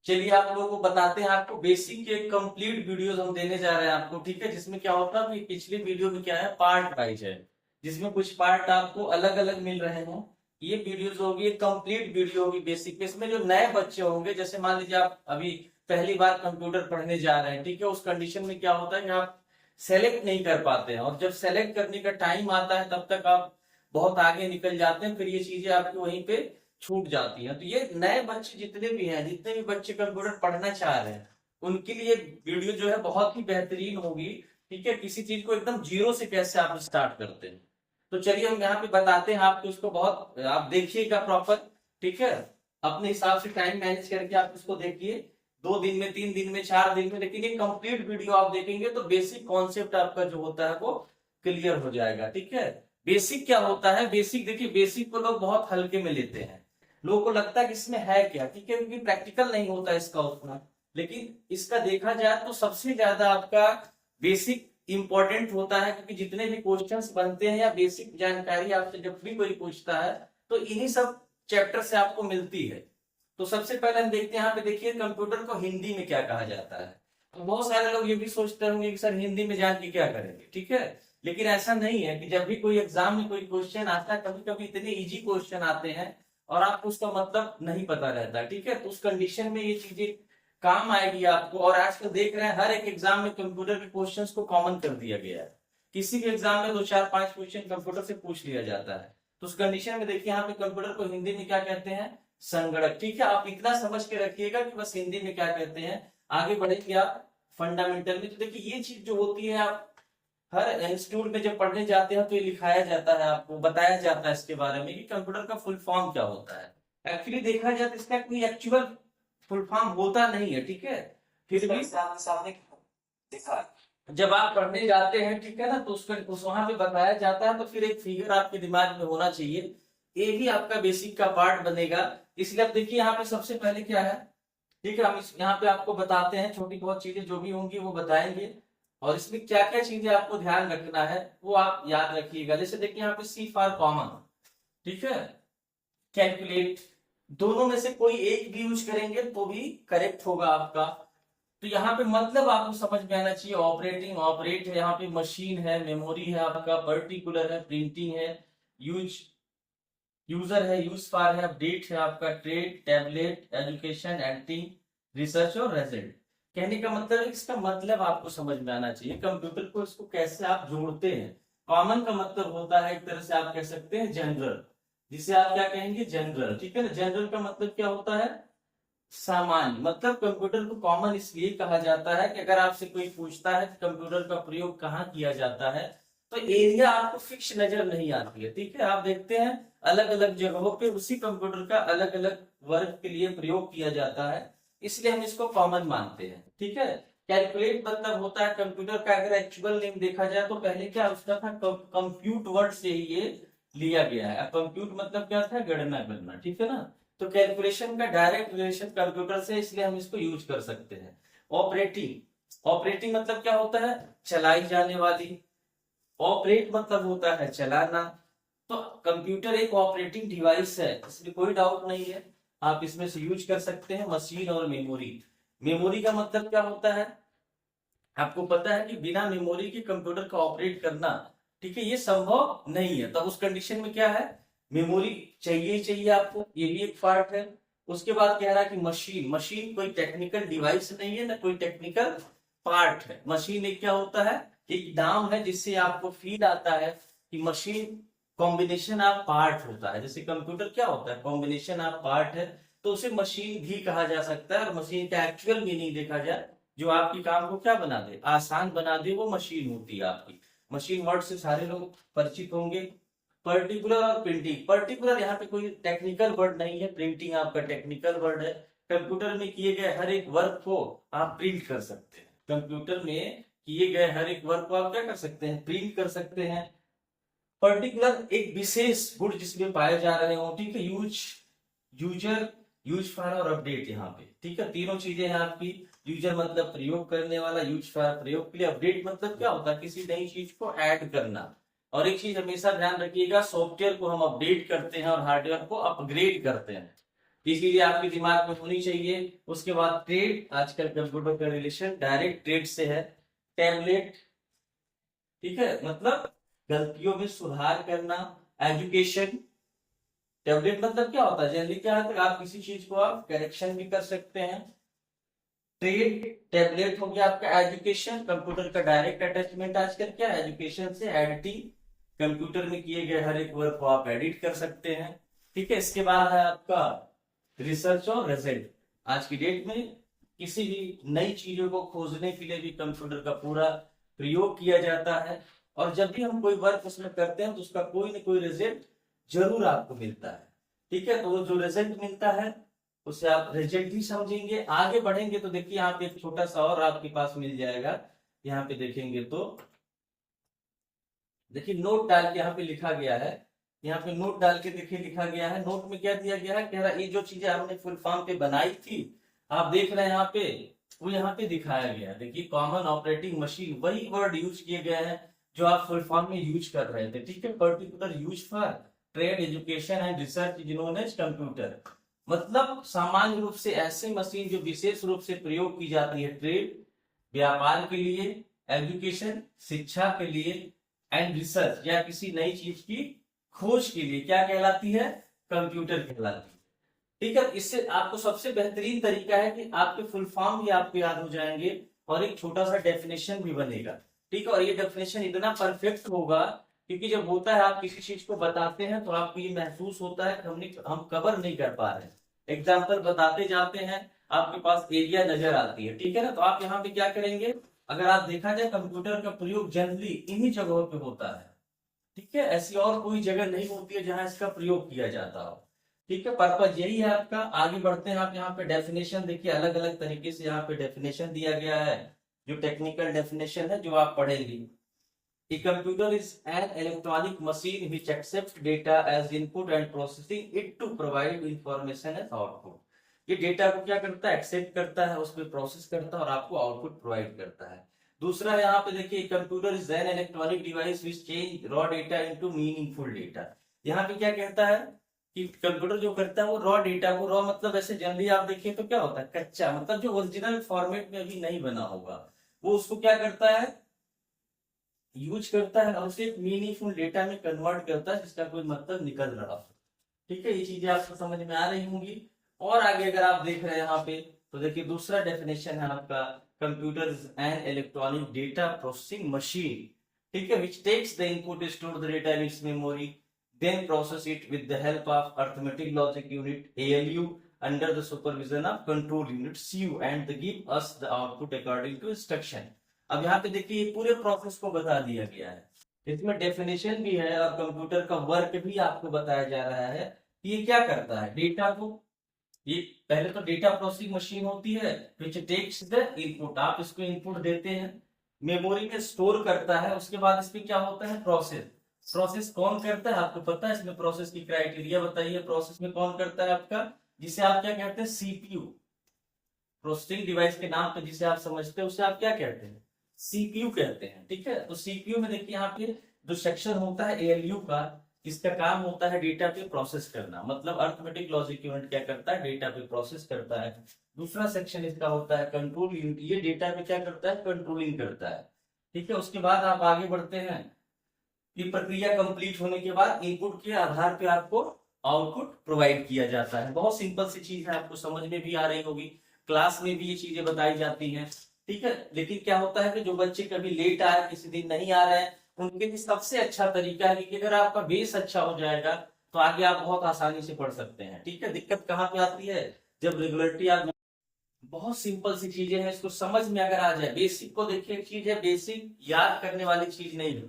चलिए आप लोगों को बताते हैं, आपको बेसिक के कंप्लीट वीडियोस हम देने जा रहे हैं आपको, ठीक है। जिसमें क्या होता है कि पिछली वीडियो में क्या है, पार्ट वाइज है, जिसमें कुछ पार्ट आपको अलग अलग मिल रहे हैं। ये वीडियोस होगी, कंप्लीट वीडियो होगी बेसिक पे। इसमें जो नए बच्चे होंगे, जैसे मान लीजिए आप अभी पहली बार कंप्यूटर पढ़ने जा रहे हैं, ठीक है, उस कंडीशन में क्या होता है कि आप सेलेक्ट नहीं कर पाते हैं, और जब सेलेक्ट करने का टाइम आता है तब तक आप बहुत आगे निकल जाते हैं, फिर ये चीजें आपकी वहीं पे छूट जाती है। तो ये नए बच्चे जितने भी हैं, जितने भी बच्चे कंप्यूटर पढ़ना चाह रहे हैं, उनके लिए वीडियो जो है बहुत ही बेहतरीन होगी, ठीक है। किसी चीज को एकदम जीरो से कैसे आप स्टार्ट करते हैं, तो चलिए हम यहाँ पे बताते हैं आपको। उसको बहुत आप देखिएगा प्रॉपर, ठीक है। अपने हिसाब से टाइम मैनेज करके आप इसको देखिए, 2 दिन में, 3 दिन में, 4 दिन में, लेकिन ये कंप्लीट वीडियो आप देखेंगे तो बेसिक कॉन्सेप्ट आपका जो होता है वो क्लियर हो जाएगा, ठीक है। बेसिक क्या होता है, बेसिक देखिए, बेसिक को लोग बहुत हल्के में लेते हैं, लोगों को लगता है कि इसमें है क्या, ठीक है, क्योंकि प्रैक्टिकल नहीं होता इसका उतना। लेकिन इसका देखा जाए तो सबसे ज्यादा आपका बेसिक इंपॉर्टेंट होता है, क्योंकि जितने भी क्वेश्चंस बनते हैं या बेसिक जानकारी आपसे जब भी कोई पूछता है तो इन्हीं सब चैप्टर से आपको मिलती है। तो सबसे पहले हम देखते हैं, यहाँ पे देखिए कंप्यूटर को हिंदी में क्या कहा जाता है। तो बहुत सारे लोग ये भी सोचते होंगे कि सर हिंदी में जान के क्या करेंगे, ठीक है। लेकिन ऐसा नहीं है कि जब भी कोई एग्जाम में कोई क्वेश्चन आता है, कभी कभी इतने इजी क्वेश्चन आते हैं और आपको उसका मतलब नहीं पता रहता, ठीक है। तो उस कंडीशन में ये चीजें काम आएगी आपको। और आजकल देख रहे हैं हर एक एग्जाम में कंप्यूटर के क्वेश्चंस को कॉमन कर दिया गया है, किसी भी एग्जाम में 2 4 5 क्वेश्चन कंप्यूटर से पूछ लिया जाता है। तो उस कंडीशन में देखिए, यहाँ पे कंप्यूटर को हिंदी में क्या कहते हैं, संगणक, ठीक है। आप इतना समझ के रखिएगा कि बस हिंदी में क्या कहते हैं। आगे बढ़ेंगे आप फंडामेंटल में, तो देखिए ये चीज जो होती है, आप हर इंस्टीट्यूट में जब पढ़ने जाते हैं तो ये लिखाया जाता है, आपको बताया जाता है इसके बारे में कि कंप्यूटर का फुल फॉर्म क्या होता है। एक्चुअली देखा जाए तो इसका कोई एक्चुअल फुल फॉर्म होता नहीं है, ठीक है। फिर भी सामने दिखा, जब आप पढ़ने जाते हैं, ठीक है ना, तो उस वहां पे बताया जाता है, तो फिर एक फिगर आपके दिमाग में होना चाहिए। ये भी आपका बेसिक का पार्ट बनेगा। इसलिए अब देखिए यहाँ पे सबसे पहले क्या है, ठीक है, हम यहाँ पे आपको बताते हैं, छोटी बहुत चीजें जो भी होंगी वो बताएंगे। और इसमें क्या क्या चीजें आपको ध्यान रखना है वो आप याद रखिएगा। जैसे देखिए यहाँ पे सी फॉर कॉमन, ठीक है, कैलकुलेट, दोनों में से कोई एक भी यूज करेंगे तो भी करेक्ट होगा आपका। तो यहाँ पे मतलब आपको समझ में आना चाहिए, ऑपरेटिंग, ऑपरेट है, यहाँ पे मशीन है, मेमोरी है आपका, पर्टिकुलर है, प्रिंटिंग है, यूज, यूजर है, यूज फार है, अपडेट है आपका, trade, tablet, education, editing, research और रिजल्ट। कहने का मतलब है, इसका मतलब आपको समझ में आना चाहिए कंप्यूटर को, इसको कैसे आप जोड़ते हैं। कॉमन का मतलब होता है एक तरह से आप कह सकते हैं जनरल, जिसे आप क्या कहेंगे, जनरल, ठीक है ना। जनरल का मतलब क्या होता है, सामान्य। मतलब कंप्यूटर को कॉमन इसलिए कहा जाता है कि अगर आपसे कोई पूछता है कि कंप्यूटर का प्रयोग कहाँ किया जाता है, तो एरिया आपको फिक्स नजर नहीं आती है, ठीक है। आप देखते हैं अलग अलग जगहों पे उसी कंप्यूटर का अलग अलग वर्क के लिए प्रयोग किया जाता है, इसलिए हम इसको कॉमन मानते हैं, ठीक है। कैलकुलेट मतलब होता है कंप्यूटर का, अगर एक्चुअल नेम देखा जाए तो पहले क्या उसका था, कंप्यूट वर्ड से ही ये लिया गया है। कंप्यूट मतलब क्या था, गणना करना, ठीक है ना। तो कैलकुलेशन का डायरेक्ट रिलेशन कंप्यूटर से, इसलिए हम इसको यूज कर सकते हैं। ऑपरेटिंग, ऑपरेटिंग मतलब क्या होता है, चलाई जाने वाली, ऑपरेट मतलब होता है चलाना। तो कंप्यूटर एक ऑपरेटिंग डिवाइस है, इसमें कोई डाउट नहीं है। आप इसमें से यूज कर सकते हैं मशीन और मेमोरी। मेमोरी का मतलब क्या होता है, आपको पता है कि बिना मेमोरी के कंप्यूटर का ऑपरेट करना, ठीक है, ये संभव नहीं है। तब उस कंडीशन में क्या है, मेमोरी चाहिए ही चाहिए आपको, ये भी एक पार्ट है। उसके बाद कह रहा है कि मशीन, मशीन कोई टेक्निकल डिवाइस नहीं है ना कोई टेक्निकल पार्ट है। मशीन एक क्या होता है, एक नाम है जिससे आपको फील आता है कि मशीन कॉम्बिनेशन ऑफ पार्ट होता है। जैसे कंप्यूटर क्या होता है, कॉम्बिनेशन ऑफ पार्ट है, तो उसे मशीन भी कहा जा सकता है। और मशीन का एक्चुअल मीनिंग देखा जाए, जो आपकी काम को क्या बना दे, आसान बना दे, वो मशीन होती है आपकी। मशीन वर्ड से सारे लोग परिचित होंगे। पर्टिकुलर और प्रिंटिंग, पर्टिकुलर यहाँ पे कोई टेक्निकल वर्ड नहीं है, प्रिंटिंग आपका टेक्निकल वर्ड है। कंप्यूटर में किए गए हर एक वर्क को आप प्रिंट कर सकते हैं, कंप्यूटर में किए गए हर एक वर्क को आप क्या कर सकते हैं, प्रिंट कर सकते हैं। पर्टिकुलर एक विशेष गुण जिसमें पाए जा रहे हो, ठीक है, यूज, यूजर, यूज फार और अपडेट, यहाँ पे ठीक है, तीनों चीजें हैं आपकी। यूजर मतलब प्रयोग करने वाला, यूज फार प्रयोग के लिए, अपडेट मतलब क्या होता है, किसी नई चीज को ऐड करना। और एक चीज हमेशा ध्यान रखिएगा, सॉफ्टवेयर को हम अपडेट करते हैं और हार्डवेयर को अपग्रेड करते हैं। इसलिए आपके दिमाग में होनी चाहिए। उसके बाद ट्रेड, आजकल कंप्यूटर का रिलेशन डायरेक्ट ट्रेड से है। टैबलेट, ठीक है, मतलब गलतियों में सुधार करना। एजुकेशन, टैबलेट मतलब क्या होता है, जनरली क्या होता है, आप किसी चीज को आप करेक्शन भी कर सकते हैं। ट्रेड, टैबलेट हो गया आपका। एजुकेशन, कंप्यूटर का डायरेक्ट अटैचमेंट आजकल क्या है, एजुकेशन से। एडिटिंग, कंप्यूटर में किए गए हर एक वर्क को आप एडिट कर सकते हैं। ठीक है, इसके बाद है आपका रिसर्च और रिजल्ट। आज की डेट में किसी भी नई चीजों को खोजने के लिए भी कंप्यूटर का पूरा प्रयोग किया जाता है। और जब भी हम कोई वर्क उसमें करते हैं तो उसका कोई ना कोई रिजल्ट जरूर आपको मिलता है। ठीक है, तो वो जो रिजल्ट मिलता है उसे आप रिजल्ट ही समझेंगे। आगे बढ़ेंगे तो देखिए यहाँ पे एक छोटा सा और आपके पास मिल जाएगा। यहाँ पे देखेंगे तो देखिए नोट डाल के यहाँ पे लिखा गया है। यहाँ पे नोट डाल के देखिए लिखा गया है। नोट में क्या दिया गया है, कह रहा है ये जो चीजें हमने फुल फॉर्म पे बनाई थी, आप देख रहे हैं यहाँ पे, वो यहाँ पे दिखाया गया है। देखिए कॉमन ऑपरेटिंग मशीन, वही वर्ड यूज किए गए हैं जो आप फुल फॉर्म में यूज कर रहे थे। ठीक है, particular use for trade, education and research is known as computer. मतलब सामान्य रूप से ऐसे मशीन जो विशेष रूप से प्रयोग की जाती है ट्रेड, व्यापार के लिए, एजुकेशन शिक्षा के लिए, एंड रिसर्च या किसी नई चीज की खोज के लिए, क्या कहलाती है, कंप्यूटर कहलाती है। ठीक है, इससे आपको सबसे बेहतरीन तरीका है कि आपके फुल फॉर्म भी आपको याद हो जाएंगे और एक छोटा सा डेफिनेशन भी बनेगा। ठीक है, और ये डेफिनेशन इतना परफेक्ट होगा क्योंकि जब होता है आप किसी चीज को बताते हैं तो आपको ये महसूस होता है कि हम कवर नहीं कर पा रहे हैं। एग्जाम्पल बताते जाते हैं, आपके पास एरिया नजर आती है। ठीक है ना, तो आप यहाँ पे क्या करेंगे, अगर आप देखा जाए कंप्यूटर का प्रयोग जनरली इन्हीं जगहों पे होता है। ठीक है, ऐसी और कोई जगह नहीं होती है जहां इसका प्रयोग किया जाता हो। ठीक है, पर्पज यही है आपका। आगे बढ़ते हैं, आप यहाँ पे डेफिनेशन देखिए, अलग अलग तरीके से यहाँ पे डेफिनेशन दिया गया है। जो टेक्निकल डेफिनेशन है जो आप पढ़ेंगे, A computer is an electronic machine which accepts data as input and processing it to provide information as output। ये डेटा को क्या करता है, एक्सेप्ट करता है, उसमें प्रोसेस करता है और आपको आउटपुट प्रोवाइड करता है। दूसरा यहाँ पे देखिए, computer is an electronic device which change raw data into meaningful data. यहाँ पे क्या कहता है कि कंप्यूटर जो करता है वो रॉ डेटा को, रॉ मतलब ऐसे जनरली आप देखिए तो क्या होता है, कच्चा, मतलब जो ओरिजिनल फॉर्मेट में अभी नहीं बना होगा, वो उसको क्या करता है, यूज करता है और उसे एक मीनिंगफुल डेटा में कन्वर्ट करता है जिसका कोई मतलब निकल रहा हो। ठीक है, ये चीजें आपको समझ में आ रही होंगी। और आगे अगर आप देख रहे हैं यहाँ पे तो देखिए दूसरा डेफिनेशन है आपका, computer is an electronic data processing machine. ठीक है, which takes the input, store the data in its memory, then process it with the help of arithmetic logic unit ALU under the supervision of control unit CU and give us the output according to instruction. अब यहाँ पे देखिए पूरे process को बता दिया गया है, इसमें डेफिनेशन भी है और कंप्यूटर का वर्क भी आपको बताया जा रहा है कि ये क्या करता है, डेटा को, ये पहले तो डेटा प्रोसेसिंग मशीन होती है विच टेक्स द इनपुट, आप इसको इनपुट देते हैं, मेमोरी में स्टोर करता है, उसके बाद इसमें क्या होता है, प्रोसेस। प्रोसेस कौन करता है आपको पता है, इसमें प्रोसेस की क्राइटेरिया बताइए, प्रोसेस में कौन करता है आपका, जिसे आप क्या कहते हैं, CPU, प्रोसेसिंग डिवाइस के नाम पे जिसे आप समझते हैं उसे आप क्या कहते हैं, CPU कहते हैं। ठीक है, तो CPU में देखिए यहाँ पे जो सेक्शन होता है ALU का, इसका काम होता है डेटा पे प्रोसेस करना, मतलब अरिथमेटिक लॉजिक यूनिट क्या करता है, डेटा पे प्रोसेस करता है। दूसरा सेक्शन इसका होता है कंट्रोल यूनिट, ये डेटा पे क्या करता है, कंट्रोलिंग करता है। ठीक है, उसके बाद आप आगे बढ़ते हैं कि प्रक्रिया कंप्लीट होने के बाद इनपुट के आधार पे आपको आउटपुट प्रोवाइड किया जाता है। बहुत सिंपल सी चीज है, आपको समझ में भी आ रही होगी, क्लास में भी ये चीजें बताई जाती हैं। ठीक है, लेकिन क्या होता है कि जो बच्चे कभी लेट आए, किसी दिन नहीं आ रहे हैं, उनके लिए सबसे अच्छा तरीका है कि अगर आपका बेस अच्छा हो जाएगा तो आगे आप बहुत आसानी से पढ़ सकते हैं। ठीक है, दिक्कत कहाँ पे आती है, जब रेगुलरिटी आप, बहुत सिंपल सी चीजें हैं, इसको समझ में अगर आ जाए, बेसिक को देखिए, एक चीज है बेसिक, याद करने वाली चीज नहीं है,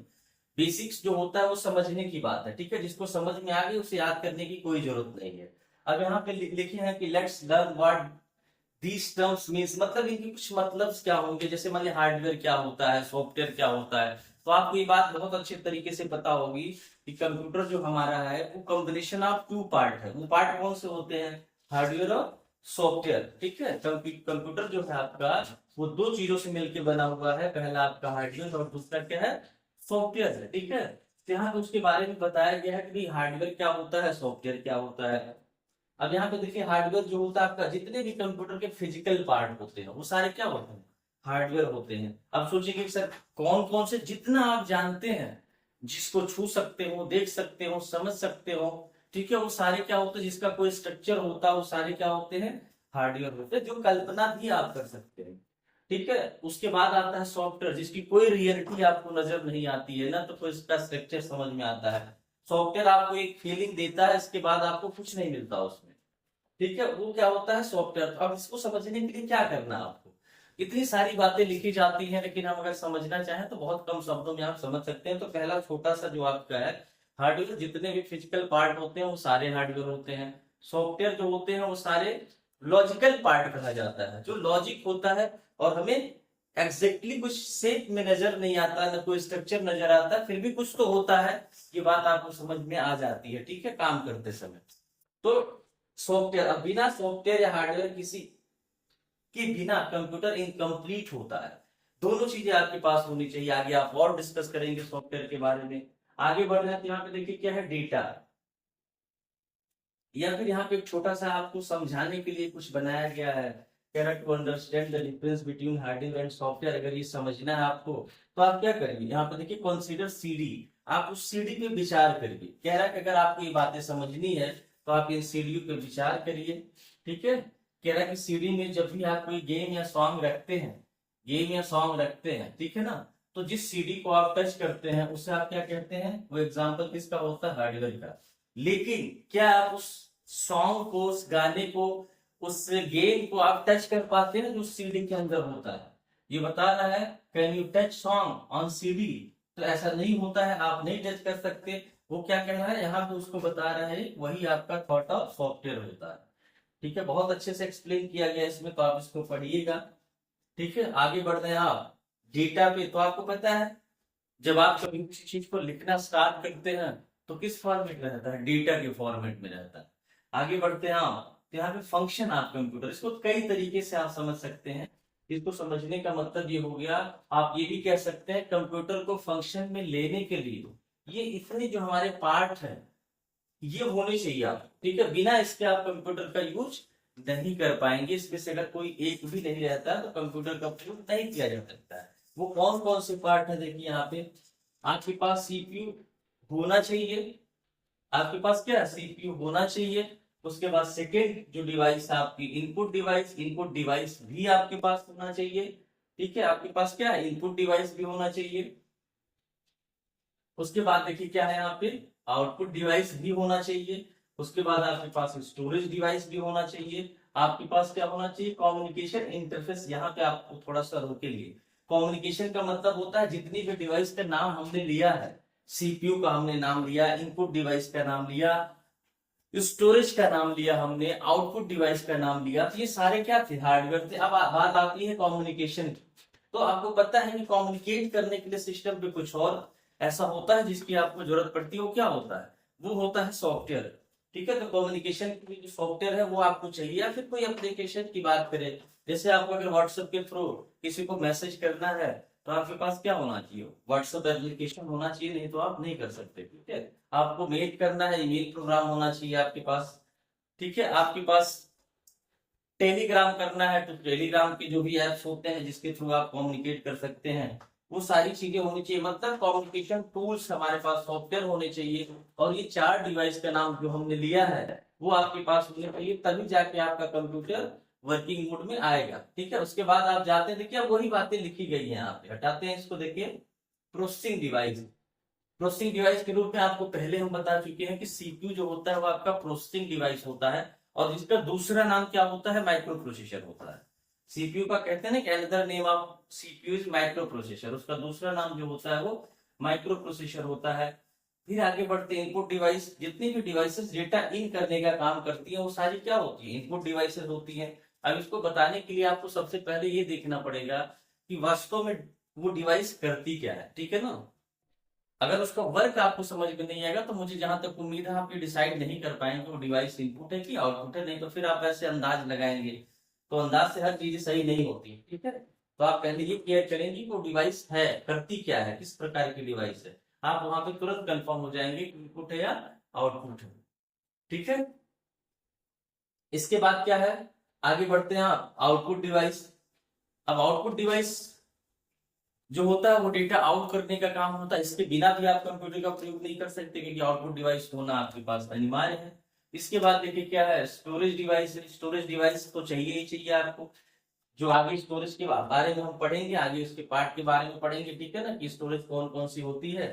बेसिक्स जो होता है वो समझने की बात है। ठीक है, जिसको समझ में आ गई उसे याद करने की कोई जरूरत नहीं है। अब यहाँ पे लिखे हैं कि let's learn what these terms means, मतलब इनके कुछ मतलब क्या होंगे, जैसे मान लीजिए हार्डवेयर क्या होता है, सॉफ्टवेयर क्या होता है, तो आपको ये बात बहुत अच्छे तरीके से पता होगी कि कंप्यूटर जो हमारा है वो कॉम्बिनेशन ऑफ 2 पार्ट है। वो पार्ट कौन से होते हैं, हार्डवेयर और सॉफ्टवेयर। ठीक है, कंप्यूटर जो है आपका वो 2 चीजों से मिलकर बना हुआ है, पहला आपका हार्डवेयर और दूसरा क्या है, सॉफ्टवेयर है। ठीक है, तो यहाँ पे उसके बारे में बताया गया है कि हार्डवेयर क्या होता है, सॉफ्टवेयर क्या होता है। अब यहाँ पे देखिए हार्डवेयर जो होता है आपका, जितने भी कंप्यूटर के फिजिकल पार्ट होते हैं वो सारे क्या होते हैं, हार्डवेयर होते हैं। अब सोचिए कि सर कौन कौन से जितना आप जानते हैं, जिसको छू सकते हो, देख सकते हो, समझ सकते हो, ठीक है, वो सारे क्या होते हैं, जिसका कोई स्ट्रक्चर होता है वो सारे क्या होते हैं, हार्डवेयर होते हैं, जो कल्पना भी आप कर सकते हैं। ठीक है, उसके बाद आता है सॉफ्टवेयर, जिसकी कोई रियलिटी आपको नजर नहीं आती है ना, तो कोई इसका स्ट्रक्चर समझ में आता है। सॉफ्टवेयर आपको एक फीलिंग देता है, इसके बाद आपको कुछ नहीं मिलता उसमें। ठीक है, वो क्या होता है सॉफ्टवेयर। अब इसको समझने के लिए क्या करना है आपको, इतनी सारी बातें लिखी जाती हैं, लेकिन हम अगर समझना चाहें तो बहुत कम शब्दों में आप समझ सकते हैं। तो पहला छोटा सा जो आपका है, हार्डवेयर जितने भी फिजिकल पार्ट होते हैं वो सारे हार्डवेयर होते हैं। सॉफ्टवेयर जो होते हैं वो सारे लॉजिकल पार्ट कहा जाता है, जो लॉजिक होता है और हमें एग्जैक्टली कुछ शेप में नजर नहीं आता, ना कोई स्ट्रक्चर नजर आता, फिर भी कुछ तो होता है, ये बात आपको समझ में आ जाती है। ठीक है, काम करते समय। तो सॉफ्टवेयर, अब बिना सॉफ्टवेयर या हार्डवेयर किसी के बिना कंप्यूटर इनकम्प्लीट होता है। दोनों चीजें आपके पास होनी चाहिए। आगे आप और डिस्कस करेंगे सॉफ्टवेयर के बारे में। आगे बढ़ रहे हैं तो यहाँ पे देखिए क्या है, डेटा, या फिर यहाँ पे एक छोटा सा आपको समझाने के लिए कुछ बनाया गया है। कह रहा to understand the difference between hardware and software. अगर ये समझना है आपको तो आप क्या करिए, यहाँ पे देखिए कंसीडर सीडी, आप उस सीडी पे विचार करिए। कह रहा है कि अगर आपको ये बातें समझनी है तो आप इन सीडीओ पे विचार करिए। ठीक है, कह रहा है कि सीडी में जब भी आप कोई गेम या सॉन्ग रखते हैं, गेम या सॉन्ग रखते हैं, ठीक है ना, तो जिस सीडी को आप टच करते हैं उसे आप क्या कहते हैं, वो एग्जाम्पल किसका होता है, हार्डवेयर का। लेकिन क्या आप उस सॉन्ग को, उस गाने को, उस गेम को आप टच कर पाते हैं जो सीडी के अंदर होता है। ये बता रहा है can you touch song on CD, तो ऐसा नहीं होता है, आप नहीं टच कर सकते। वो क्या कह रहा है यहाँ पे, उसको बता रहा है वही आपका थॉट ऑफ सॉफ्टवेयर होता है। ठीक है, बहुत अच्छे से एक्सप्लेन किया गया इसमें, तो आप इसको पढ़िएगा। ठीक है, आगे बढ़ रहे हैं आप डेटा पे। तो आपको पता है जब आप कभी किसी चीज को लिखना स्टार्ट करते हैं तो किस फॉर्मेट में रहता है, डेटा के फॉर्मेट में रहता है। आगे बढ़ते हैं आप, तो यहाँ पे फंक्शन आप कंप्यूटर, इसको कई तरीके से आप समझ सकते हैं। इसको समझने का मतलब ये हो गया, आप ये भी कह सकते हैं कंप्यूटर को फंक्शन में लेने के लिए ये इतने जो हमारे पार्ट है ये होने चाहिए आप। ठीक है, बिना इसके आप कंप्यूटर का यूज नहीं कर पाएंगे। इसमें से अगर कोई एक भी नहीं रहता तो कंप्यूटर का उपयोग नहीं किया जा सकता है। वो कौन कौन से पार्ट है, देखिए यहाँ पे आपके पास सीपीयू होना चाहिए। आपके पास क्या, सीपीयू होना चाहिए। उसके बाद सेकेंड जो डिवाइस है आपकी इनपुट डिवाइस, इनपुट डिवाइस भी आपके पास होना चाहिए। ठीक है, आपके पास क्या है, इनपुट डिवाइस भी होना चाहिए। उसके बाद देखिए क्या है यहाँ पे, आउटपुट डिवाइस भी होना चाहिए। उसके बाद आपके पास स्टोरेज डिवाइस भी होना चाहिए। आपके पास क्या होना चाहिए, कम्युनिकेशन इंटरफेस। यहाँ पे आपको थोड़ा सा रोकेंगे। कम्युनिकेशन का मतलब होता है जितनी भी डिवाइस का नाम हमने लिया है, सीपीयू का हमने नाम लिया, इनपुट डिवाइस का नाम लिया, स्टोरेज का नाम लिया हमने, आउटपुट डिवाइस का नाम लिया, तो ये सारे क्या थे, हार्डवेयर थे। अब बात आती है कम्युनिकेशन की। तो आपको पता है कि कम्युनिकेट करने के लिए सिस्टम पे कुछ और ऐसा होता है जिसकी आपको जरूरत पड़ती है, वो क्या होता है, वो होता है सॉफ्टवेयर। ठीक है, तो कम्युनिकेशन के लिए जो सॉफ्टवेयर है वो आपको चाहिए। या फिर कोई एप्लीकेशन की बात करें, जैसे आपको अगर व्हाट्सएप के थ्रू किसी को मैसेज करना है तो आपके पास क्या होना चाहिए, व्हाट्सएप एप्लीकेशन होना चाहिए, नहीं तो आप नहीं कर सकते। ठीक है, आपको मेल करना है, ईमेल प्रोग्राम होना चाहिए आपके पास। ठीक है, आपके पास टेलीग्राम करना है तो टेलीग्राम के जो भी एप्स होते हैं जिसके थ्रू आप कम्युनिकेट कर सकते हैं, वो सारी चीजें होनी चाहिए। मतलब कम्युनिकेशन टूल्स हमारे पास सॉफ्टवेयर होने चाहिए। और ये चार डिवाइस का नाम जो हमने लिया है वो आपके पास होने चाहिए, तभी जाके आपका कंप्यूटर वर्किंग मोड में आएगा। ठीक है, उसके बाद आप जाते हैं, देखिए वही बातें लिखी गई है यहाँ पे, हटाते हैं इसको। देखिए प्रोसेसिंग डिवाइस, प्रोसेसिंग डिवाइस के रूप में आपको पहले हम बता चुके हैं कि सीपीयू जो होता है वो आपका प्रोसेसिंग डिवाइस होता है। और इसका दूसरा नाम क्या होता है, माइक्रो प्रोसेसर होता है। सीपीयू का कहते हैं ना कि another name of CPU is micro processor, उसका दूसरा नाम जो होता है वो माइक्रो प्रोसेसर होता है। फिर आगे बढ़ते हैं, इनपुट डिवाइस, जितनी भी डिवाइसेस डेटा इन करने का काम करती है वो सारी क्या होती है, इनपुट डिवाइसेस होती है। अब इसको बताने के लिए आपको सबसे पहले ये देखना पड़ेगा कि वास्तव में वो डिवाइस करती क्या है। ठीक है ना, अगर उसका वर्क आपको समझ में नहीं आएगा तो मुझे जहां तक उम्मीद है आप ये डिसाइड नहीं कर पाएंगे वो डिवाइस इनपुट है कि आउटपुट है। नहीं तो फिर आप ऐसे अंदाज लगाएंगे, तो अंदाज से हर चीज सही नहीं होती। ठीक है, तो आप पहले ये क्लियर करेंगे कि वो डिवाइस है, करती क्या है, किस प्रकार की डिवाइस है। आप वहां पे तुरंत कंफर्म हो जाएंगे कि इनपुट है या आउटपुट है। ठीक है, इसके बाद क्या है, आगे बढ़ते हैं आप, आउटपुट डिवाइस। अब आउटपुट डिवाइस जो होता है वो डेटा आउट करने का काम होता है, इसके बिना भी आप कंप्यूटर का प्रयोग नहीं कर सकते, क्योंकि आउटपुट डिवाइस होना आपके पास अनिवार्य है। इसके बाद देखिए क्या है, स्टोरेज डिवाइस। स्टोरेज डिवाइस तो चाहिए ही चाहिए आपको, जो आगे स्टोरेज के बारे में हम पढ़ेंगे, आगे उसके पार्ट के बारे में पढ़ेंगे, ठीक है ना, कि स्टोरेज कौन कौन सी होती है।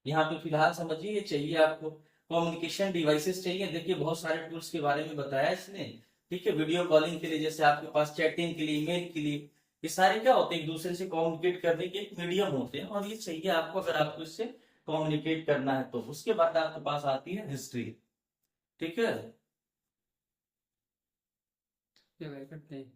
यहाँ पे फिलहाल समझिए, ये चाहिए आपको। कम्युनिकेशन डिवाइसेस चाहिए, देखिए बहुत सारे टूल्स के बारे में बताया इसने, ठीक है, वीडियो कॉलिंग के लिए, जैसे आपके पास चैटिंग के लिए, ईमेल के लिए, ये सारे क्या होते हैं, एक दूसरे से कम्युनिकेट करने के एक मीडियम होते हैं, और ये चाहिए आपको अगर आपको इससे कम्युनिकेट करना है तो। उसके बाद आपके पास आती है हिस्ट्री, ठीक है। करते हैं।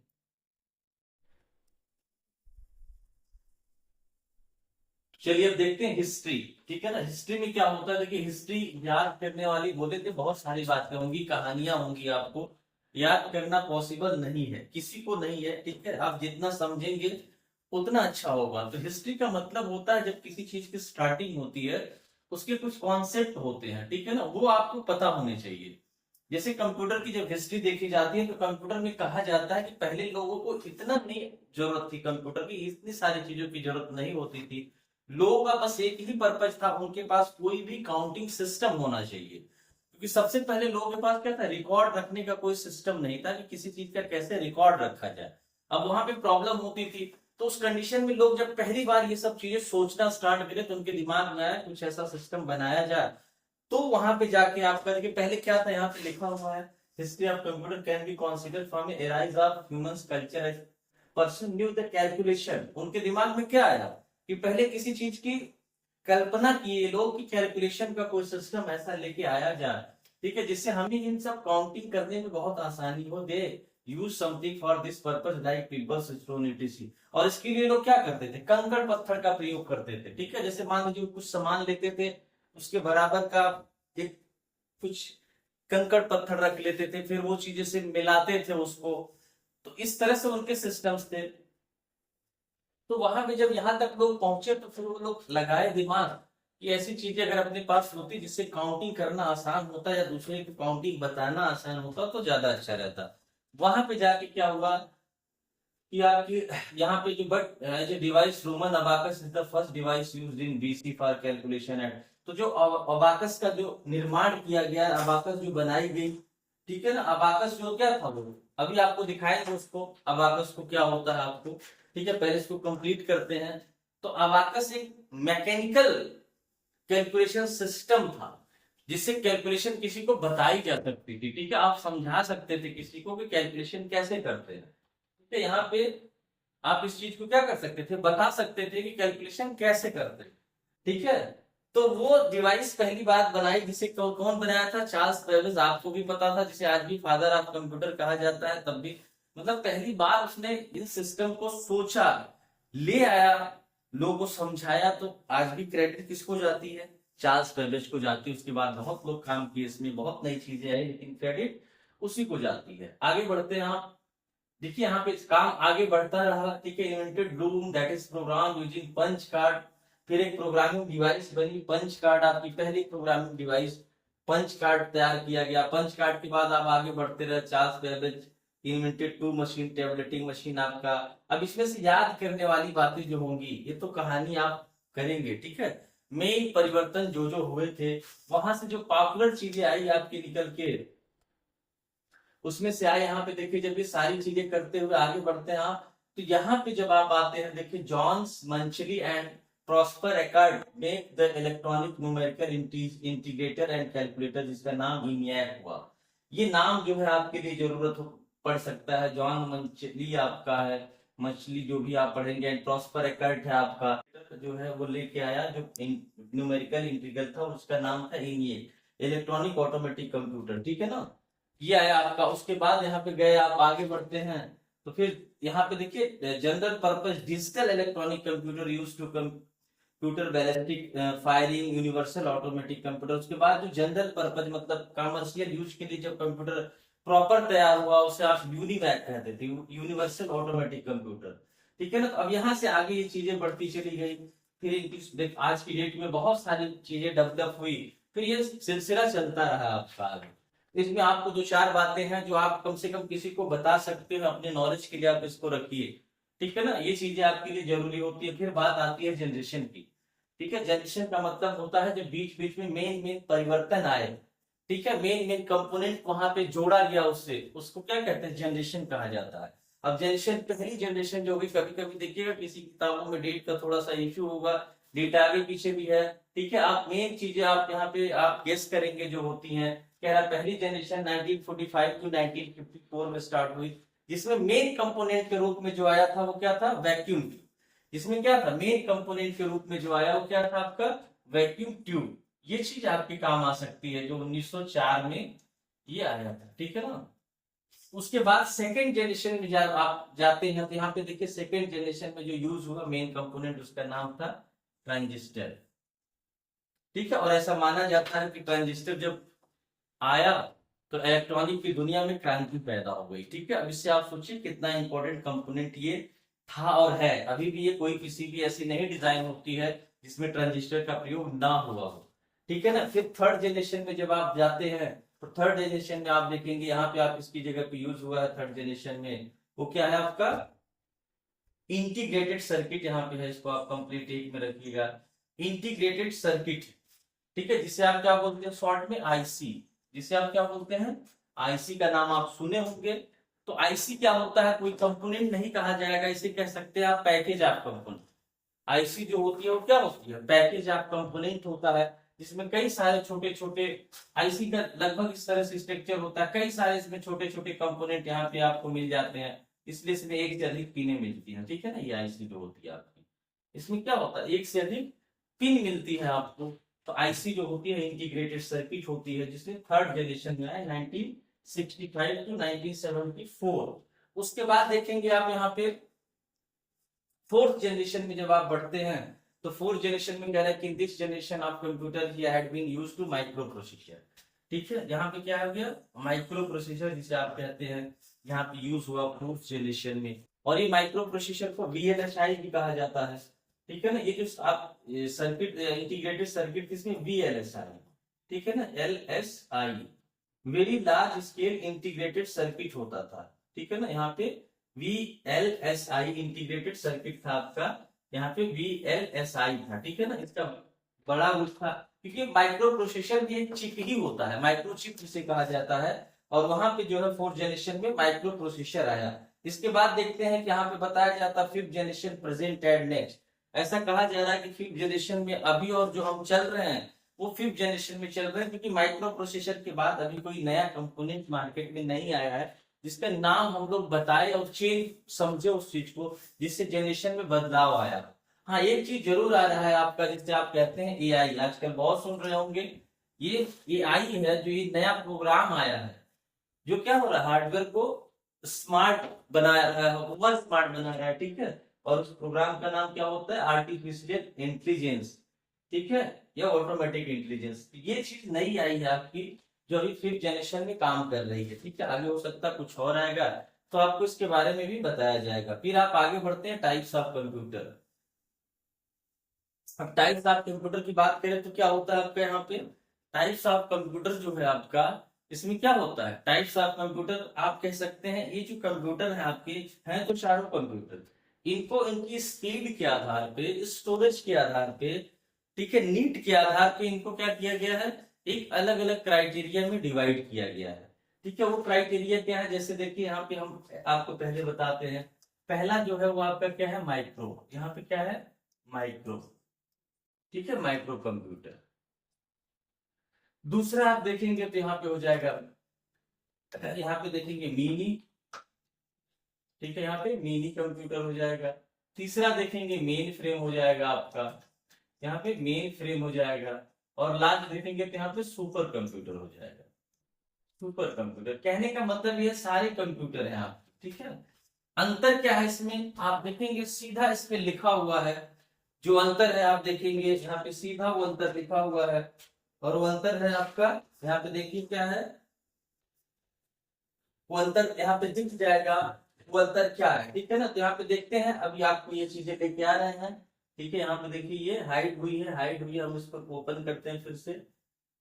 चलिए अब देखते हैं हिस्ट्री, ठीक है ना। हिस्ट्री में क्या होता है, देखिए हिस्ट्री याद करने वाली बोले थे, बहुत सारी बातें होंगी, कहानियां होंगी, आपको याद करना पॉसिबल नहीं है, किसी को नहीं है, ठीक है। आप जितना समझेंगे उतना अच्छा होगा। तो हिस्ट्री का मतलब होता है जब किसी चीज की स्टार्टिंग होती है, उसके कुछ कॉन्सेप्ट होते हैं, ठीक है ना, वो आपको पता होने चाहिए। जैसे कंप्यूटर की जब हिस्ट्री देखी जाती है तो कंप्यूटर में कहा जाता है कि पहले लोगों को इतना नहीं जरूरत थी, कंप्यूटर की इतनी सारी चीजों की जरूरत नहीं होती थी, लोगों का बस एक ही पर्पज था, उनके पास कोई भी काउंटिंग सिस्टम होना चाहिए। क्योंकि सबसे पहले लोगों के पास क्या था, रिकॉर्ड रखने का कोई सिस्टम नहीं था कि किसी चीज का कैसे रिकॉर्ड रखा जाए। अब वहां पे प्रॉब्लम होती थी, तो उस कंडीशन में लोग जब पहली बार ये सब चीजें सोचना स्टार्ट करे तो उनके दिमाग में आया कुछ ऐसा सिस्टम बनाया जाए। तो वहां पे जाके आपका देखिए पहले क्या था, यहाँ पे लिखा हुआ है, history of computer can be consider from a rise of humans culture as person knew the calculation. उनके दिमाग में क्या आया कि पहले किसी चीज की कल्पना किए लोग कि कैलकुलेशन का कोई सिस्टम ऐसा लेके आया जाए, ठीक है, जिससे हमें इन सब काउंटिंग करने में बहुत आसानी हो। They use something for this purpose like peoples stone etc. और इसके लिए लोग क्या करते थे, कंकड़ पत्थर का प्रयोग करते थे, ठीक है। जैसे मान लीजिए कुछ सामान लेते थे, उसके बराबर का एक कुछ कंकड़ पत्थर रख लेते थे, फिर वो चीजें से मिलाते थे उसको, तो इस तरह से उनके सिस्टम्स थे। तो वहां पे जब यहाँ तक लोग पहुंचे तो फिर वो लोग लगाए दिमाग कि ऐसी चीजें अगर अपने पास होती जिससे काउंटिंग करना आसान होता या दूसरे को काउंटिंग बताना आसान होता तो ज्यादा अच्छा रहता। वहां पे जाके क्या हुआ कि आपकी यहाँ पे जो but as a device Roman abacus is the first device used in BC for calculation and. तो जो अबाकस का जो निर्माण किया गया, अबाकस जो बनाई गई, ठीक है ना, अबाकस जो क्या था वो अभी आपको दिखाएंगे उसको, अबाकस को क्या होता है आपको, ठीक है, पहले इसको कंप्लीट करते हैं। तो अबाकस एक मैकेनिकल कैलकुलेशन सिस्टम था, जिससे कैलकुलेशन किसी को बताई जा सकती थी, ठीक है, आप समझा सकते थे किसी को कि कैलकुलेशन कैसे करते हैं। तो यहाँ पे आप इस चीज को क्या कर सकते थे, बता सकते थे कि कैलकुलेशन कैसे करते हैं, ठीक है। तो वो डिवाइस पहली बार बनाई, जिसे कौन बनाया था, चार्ल्स बेबेज, आपको भी पता था, जिसे आज भी फादर ऑफ कंप्यूटर कहा जाता है, तब भी मतलब पहली बार उसने इन सिस्टम को सोचा, ले आया, लोगों को समझाया। तो आज भी क्रेडिट किसको जाती है, चार्ल्स बेबेज को जाती है। उसके बाद बहुत लोग काम किए, इसमें बहुत नई चीजें आई, लेकिन क्रेडिट उसी को जाती है। आगे बढ़ते हैं आप, देखिए यहाँ पे काम आगे बढ़ता रहा, ठीक है। Invented bloom that is program using punch card. फिर एक प्रोग्रामिंग डिवाइस बनी पंच कार्ड, आपकी पहली प्रोग्रामिंग डिवाइस पंच कार्ड तैयार किया गया। पंच कार्ड के बाद आप आगे बढ़ते रहे, Charles Babbage invented two machine tabulating machine आपका। अब इसमें से याद करने वाली बातें जो होंगी, ये तो कहानी आप करेंगे, ठीक है। मेन परिवर्तन जो जो हुए थे, वहां से जो पॉपुलर चीजें आई आपकी निकल के, उसमें से आए। यहाँ पे देखिए जब ये सारी चीजें करते हुए आगे बढ़ते हैं आप, तो यहाँ पे जब आप आते हैं, देखिए Johns Mauchly and Presper Eckert make the electronic numerical integrator and calculator, जिसका नाम ENIAC हुआ। ये नाम जो है आपके लिए जरूरत पड़ सकता है। जॉन मंचली आपका है, मछली जो भी आप पढ़ेंगे, एंड प्रॉस्पर एकर्ड है आपका, जो है वो लेके आया जो न्यूमेरिकल इंटीग्रल था, उसका नाम था ENIAC, इलेक्ट्रॉनिक ऑटोमेटिक कंप्यूटर, ठीक है ना। ये आया आपका। उसके बाद यहाँ पे गए आप, आगे बढ़ते हैं, तो फिर यहाँ पे देखिए general purpose digital electronic computer use to computer ballistic firing universal automatic computer. उसके बाद जो जनरल पर्पस मतलब कमर्शियल यूज के लिए जब कंप्यूटर प्रॉपर तैयार हुआ, उसे आप यूनिवैक कहते थे, यूनिवर्सल ऑटोमेटिक कंप्यूटर, ठीक है ना। तो अब यहाँ से आगे ये चीजें बढ़ती चली गई, फिर आज की डेट में बहुत सारी चीजें डेवलप हुई, फिर ये सिलसिला चलता रहा आपका आगे। इसमें आपको दो चार बातें हैं जो आप कम से कम किसी को बता सकते हो, अपने नॉलेज के लिए आप इसको रखिए, ठीक है ना, ये चीजें आपके लिए जरूरी होती है। फिर बात आती है जनरेशन की, ठीक है। जनरेशन का मतलब होता है जब बीच बीच में मेन मेन परिवर्तन आए, ठीक है, मेन मेन कंपोनेंट वहां पे जोड़ा गया, उससे उसको क्या कहते हैं, जनरेशन कहा जाता है। अब जनरेशन, पहली जनरेशन जो होगी, कभी कभी देखिएगा किसी किताबों में डेट का थोड़ा सा इश्यू होगा, डेट आगे पीछे भी है, ठीक है। आप मेन चीजें आप यहाँ पे आप गेस करेंगे जो होती हैं। कह रहा पहली जनरेशन 1945 टू 1954 में स्टार्ट हुई, जिसमें मेन कंपोनेंट के रूप में जो आया था वो क्या था, वैक्यूम ट्यूब। इसमें क्या था, मेन कंपोनेंट के रूप में जो आया वो क्या था आपका, वैक्यूम ट्यूब। ये चीज आपके काम आ सकती है जो 1904 में ये आया था, ठीक है ना। उसके बाद सेकेंड जनरेशन में आप जाते हैं तो यहाँ पे देखिए सेकेंड जनरेशन में जो यूज हुआ मेन कंपोनेंट, उसका नाम था ट्रांजिस्टर, ठीक है। और ऐसा माना जाता है कि ट्रांजिस्टर जब आया तो इलेक्ट्रॉनिक की दुनिया में क्रांति पैदा हो गई, ठीक है। अब इससे आप सोचिए कितना इंपॉर्टेंट कंपोनेंट ये था और है। अभी भी ये कोई किसी भी ऐसी नई डिजाइन होती है जिसमें ट्रांजिस्टर का प्रयोग ना हुआ हो, ठीक है ना। फिर थर्ड जनरेशन में जब आप जाते हैं तो थर्ड जनरेशन में आप देखेंगे यहाँ पे आप इसकी जगह पे यूज हुआ है थर्ड जनरेशन में, वो क्या है आपका इंटीग्रेटेड सर्किट। यहाँ पे है, इसको आप कंप्लीट एक में रखिएगा, इंटीग्रेटेड सर्किट, ठीक है, जिसे आप क्या बोलते हैं शॉर्ट में आईसी, जिसे आप क्या बोलते हैं आईसी का नाम आप सुने होंगे। तो आईसी क्या होता है, कोई कंपोनेंट नहीं कहा जाएगा, इसे कह सकते हैं आप पैकेज ऑफ कंपोनेंट। आईसी जो होती है वो क्या होती है, पैकेज ऑफ कंपोनेंट होता है, जिसमें कई सारे छोटे छोटे, आईसी का लगभग इस तरह से स्ट्रक्चर होता है, कई सारे इसमें छोटे छोटे कंपोनेंट यहाँ पे आपको मिल जाते हैं, इसलिए इसमें एक से अधिक पिनें मिलती हैं, ठीक है ना। ये आईसी जो होती है आपकी, इसमें क्या होता है एक से अधिक पिन मिलती है आपको। तो आईसी जो होती है इंटीग्रेटेड सर्किट होती है, जिसमें थर्ड जनरेशन में आया 1965 टू 1974। उसके बाद देखेंगे आप यहाँ पे फोर्थ जनरेशन में जब आप बढ़ते हैं तो फोर्थ जनरेशन में कह रहा है कि this generation of computer had been used to microprocessor, ठीक है। यहाँ पे क्या हो गया, माइक्रो प्रोसेसर जिसे आप कहते हैं, यहाँ पे यूज हुआ फोर्थ जनरेशन में। और ये माइक्रो प्रोसेसर को वीएलएसआई भी कहा जाता है, ठीक है ना। ये जो आप सर्किट इंटीग्रेटेड सर्किट किसमें, वीएलएसआई, ठीक है ना, LSI, very large scale integrated circuit होता था, ठीक है ना। यहाँ पे वीएलएसआई इंटीग्रेटेड सर्किट था आपका, यहाँ पे वीएलएसआई था, ठीक है ना। इसका बड़ा रूप था, क्योंकि माइक्रो प्रोसेसर भी एक चिप ही होता है, माइक्रो चिप जिसे कहा जाता है। और वहां पे जो है फोर्थ जनरेशन में माइक्रो प्रोसेसर आया। इसके बाद देखते हैं कि यहाँ पे बताया जाता है fifth generation present and next. ऐसा कहा जा रहा है कि फिफ्थ जनरेशन में अभी और जो हम चल रहे हैं वो फिफ्थ जनरेशन में चल रहे हैं, क्योंकि माइक्रो प्रोसेसर के बाद अभी कोई नया कंपोनेंट मार्केट में नहीं आया है जिसका नाम हम लोग बताए और चेंज समझे उस चीज को, जिससे जनरेशन में बदलाव आया। हाँ, एक चीज जरूर आ रहा है आपका, जिससे आप कहते हैं एआई, आजकल बहुत सुन रहे होंगे। ये एआई है जो ये नया प्रोग्राम आया है, जो क्या हो रहा है, हार्डवेयर को स्मार्ट बनाया है, और स्मार्ट बना रहा है, ठीक है। और उस प्रोग्राम का नाम क्या होता है, आर्टिफिशियल इंटेलिजेंस, ठीक है, या ऑटोमेटिक इंटेलिजेंस। ये चीज नई आई है आपकी, जो अभी फिफ्थ जनरेशन में काम कर रही है, ठीक है। आगे हो सकता है कुछ और आएगा तो आपको इसके बारे में भी बताया जाएगा। फिर आप आगे बढ़ते हैं टाइप्स ऑफ कंप्यूटर। अब टाइप्स ऑफ कंप्यूटर की बात करें तो क्या होता है आपका यहाँ पे, टाइप्स ऑफ कंप्यूटर जो है आपका, इसमें क्या होता है, टाइप्स ऑफ कंप्यूटर आप कह सकते हैं, ये जो कंप्यूटर है आपके हैं तो चारों कंप्यूटर, इनको इनकी स्पीड के आधार पे, स्टोरेज के आधार पे, ठीक है, नीट के आधार पे इनको क्या किया गया है, एक अलग अलग क्राइटेरिया में डिवाइड किया गया है, ठीक है। वो क्राइटेरिया क्या है, जैसे देखिए यहाँ पे हम आपको पहले बताते हैं। पहला जो है वो आपका क्या है, माइक्रो, यहाँ पे क्या है, माइक्रो, ठीक है, माइक्रो कंप्यूटर। दूसरा आप देखेंगे तो यहाँ पे हो जाएगा, यहाँ पे देखेंगे मिनी, ठीक है, यहाँ पे मिनी कंप्यूटर हो जाएगा। तीसरा देखेंगे मेन फ्रेम हो जाएगा आपका, यहाँ पे मेन फ्रेम हो जाएगा। और लास्ट देखेंगे तो यहाँ पे सुपर कंप्यूटर हो जाएगा। सुपर कंप्यूटर कहने का मतलब ये सारे कंप्यूटर हैं आप, ठीक है। अंतर क्या है इसमें, आप देखेंगे सीधा इस पे लिखा हुआ है, जो अंतर है आप देखेंगे यहाँ पे सीधा वो अंतर लिखा हुआ है, और वो अंतर है आपका, यहाँ पे देखिए क्या है, वो अंतर यहाँ पे दिख जाएगा, वो अंतर क्या है, ठीक है ना। तो यहाँ पे देखते हैं, अभी आपको ये चीजें लेके आ रहे हैं, ठीक है। यहाँ पे देखिए ये हाइड हुई है, हाइड हुई है, हम इसको ओपन करते हैं फिर से,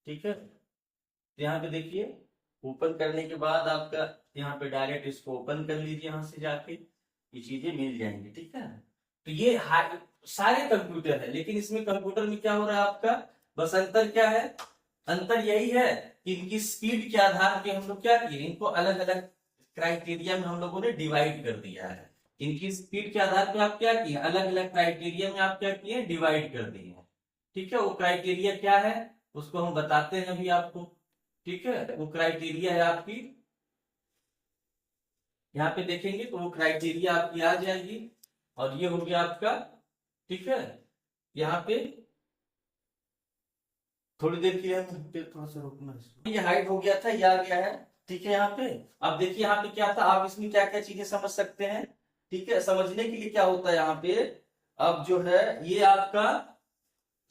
ठीक है। तो यहाँ पे देखिए ओपन करने के बाद आपका यहाँ पे डायरेक्ट इसको ओपन कर लीजिए, यहाँ से जाके ये चीजें मिल जाएंगी, ठीक है। तो ये सारे कंप्यूटर है, लेकिन इसमें कंप्यूटर में क्या हो रहा है आपका, बस अंतर क्या है, अंतर यही है कि इनकी स्पीड के आधार पे हम लोग क्या किए, इनको अलग अलग क्राइटेरिया में हम लोगों ने डिवाइड कर दिया है। इनकी स्पीड के आधार पे आप क्या किए, अलग अलग क्राइटेरिया में आप क्या किए, डिवाइड कर दिए हैं, ठीक है। वो क्राइटेरिया क्या है उसको हम बताते हैं अभी आपको, ठीक है। वो क्राइटेरिया है आपकी, यहाँ पे देखेंगे तो वो क्राइटेरिया आपकी आ जाएगी, और ये हो गया आपका, ठीक है। यहाँ पे थोड़ी देर के लिए थोड़ा सा रुकना, ये हाइट हो गया था, ये आ गया है, ठीक है। यहाँ पे अब देखिए यहाँ पे क्या था, आप इसमें क्या क्या चीजें समझ सकते हैं, ठीक है। समझने के लिए क्या होता है यहाँ पे, अब जो है ये आपका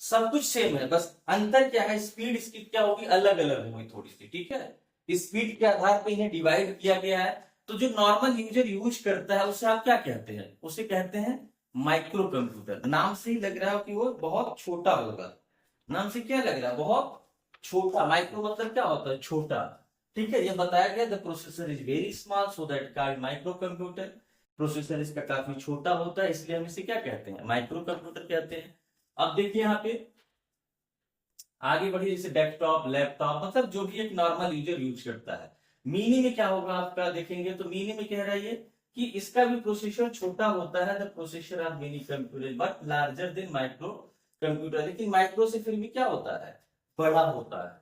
सब कुछ सेम है, बस अंतर क्या है, स्पीड इसकी क्या होगी, अलग अलग होगी थोड़ी सी, ठीक है। स्पीड के आधार पे इन्हें डिवाइड किया गया है। तो जो नॉर्मल यूजर यूज करता है उसे आप क्या कहते हैं, उसे कहते हैं माइक्रो कंप्यूटर। नाम से ही लग रहा है कि वो बहुत छोटा होगा, नाम से क्या लग रहा है, बहुत छोटा। माइक्रो मतलब क्या होता है, छोटा, ठीक है। ये बताया गया the processor is very small so that called micro computer. Processor इसका काफी छोटा होता है, इसलिए हम इसे क्या कहते हैं, माइक्रो कंप्यूटर कहते हैं। अब देखिए यहाँ पे आगे बढ़िए, जैसे डेस्कटॉप, लैपटॉप, मतलब जो भी एक नॉर्मल यूजर यूज करता है। मीनी में क्या होगा आपका, देखेंगे तो मीनी में कह रहा है कि इसका भी प्रोसेसर छोटा होता है, the processor of mini computer but larger than micro computer. लेकिन माइक्रो से फिर भी क्या होता है, बड़ा होता है,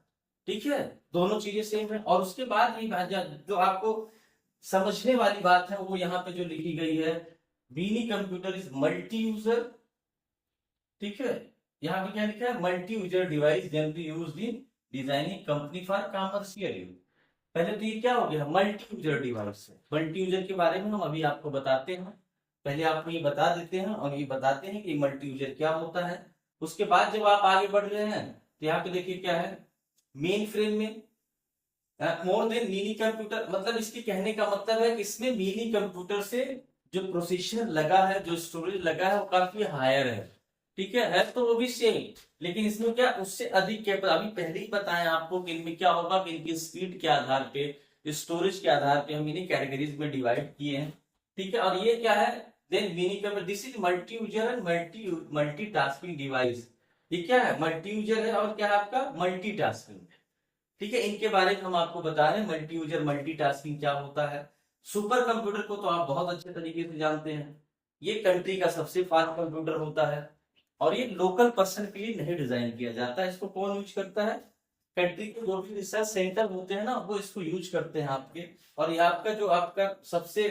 ठीक है। दोनों चीजें सेम है। और उसके बाद भी जो आपको समझने वाली बात है वो यहाँ पे जो लिखी गई है, mini computer is multi user, ठीक है। यहाँ पे क्या लिखा है, multi user device generally used in designing company for commercial use. पहले तो ये क्या हो गया, multi user device. Multi user के बारे में हम अभी आपको बताते हैं, पहले आपको ये बता देते हैं और ये बताते हैं कि मल्टी यूजर क्या होता है। उसके बाद जब आप आगे बढ़ रहे हैं तो यहाँ पे देखिए क्या है, मेन फ्रेम में मोर देन मिनी कंप्यूटर, मतलब इसके कहने का मतलब है कि इसमें मिनी कंप्यूटर से जो प्रोसेसर लगा है, जो स्टोरेज लगा है वो काफी हायर है, ठीक है तो वो भी सेम, लेकिन इसमें क्या उससे अधिक कैपेबल। अभी पहले ही बताया आपको कि इनमें क्या होगा कि इनकी स्पीड के आधार पे, स्टोरेज के आधार पे हम इन्हें कैटेगरीज में डिवाइड किए हैं, ठीक है। और ये क्या है, then mini computer, this is multi user and multitasking device. ये क्या है, मल्टी यूजर है और क्या है आपका मल्टीटास्किंग, ठीक है। इनके बारे में हम आपको बता रहे हैं, मल्टी यूजर मल्टीटास्किंग क्या होता है। सुपर कंप्यूटर को तो आप बहुत अच्छे तरीके से जानते हैं, ये कंट्री का सबसे फास्ट कंप्यूटर होता है, और ये लोकल पर्सन के लिए नहीं डिजाइन किया जाता है। इसको कौन यूज करता है, कंट्री के जो भी रिसर्च सेंटर होते हैं ना वो इसको यूज करते हैं आपके। और ये आपका जो आपका सबसे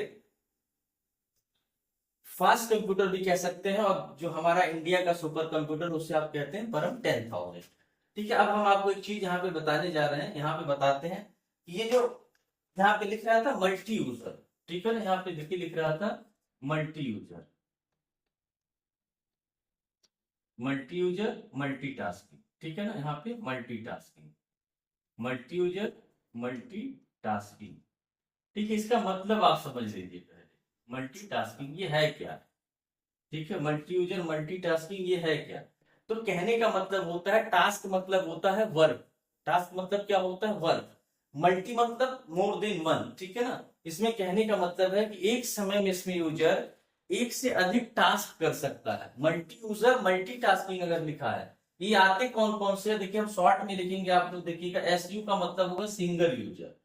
फास्ट कंप्यूटर भी कह सकते हैं, और जो हमारा इंडिया का सुपर कंप्यूटर उसे आप कहते हैं परम 10,000, ठीक है। अब हम आपको एक चीज यहाँ पे बताने जा रहे हैं, यहाँ पे बताते हैं कि ये जो यहाँ पे लिख रहा था मल्टी यूजर, ठीक है ना, यहाँ पे देखिए लिख रहा था multi user, multi user multitasking, ठीक है ना, यहाँ पे मल्टीटास्किंग, मल्टी यूजर मल्टीटास्किंग, ठीक है। इसका मतलब आप समझ लीजिए पहले, मल्टीटास्किंग ये है क्या, ठीक है। मल्टी यूजर मल्टीटास्किंग ये है क्या, तो कहने का मतलब होता है, टास्क मतलब होता है वर्क, टास्क मतलब क्या होता है, वर्क। मल्टी मतलब मोर देन वन, ठीक है ना। इसमें कहने का मतलब है कि एक समय में इसमें यूजर एक से अधिक टास्क कर सकता है। मल्टी यूजर मल्टीटास्किंग अगर लिखा है, ये आते कौन कौन से, देखिए हम शॉर्ट में लिखेंगे, आप लोग देखिएगा, एसयू का मतलब होगा सिंगल यूजर,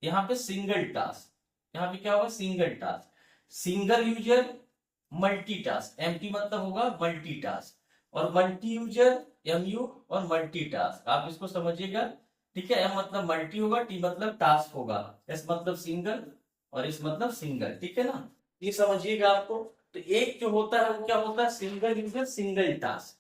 यहाँ पे सिंगल टास्क, यहाँ पे क्या होगा, single task, single user multitask, MT मतलब होगा मल्टीटास्क, और मल्टी यूजर एमयू और मल्टीटास्क, आप इसको समझिएगा, ठीक है। एम मतलब मल्टी होगा, टी मतलब टास्क होगा, एस मतलब सिंगल और इस मतलब सिंगल, ठीक है ना, ये समझिएगा आपको। तो एक जो होता है वो क्या होता है, सिंगल यूजर सिंगल टास्क,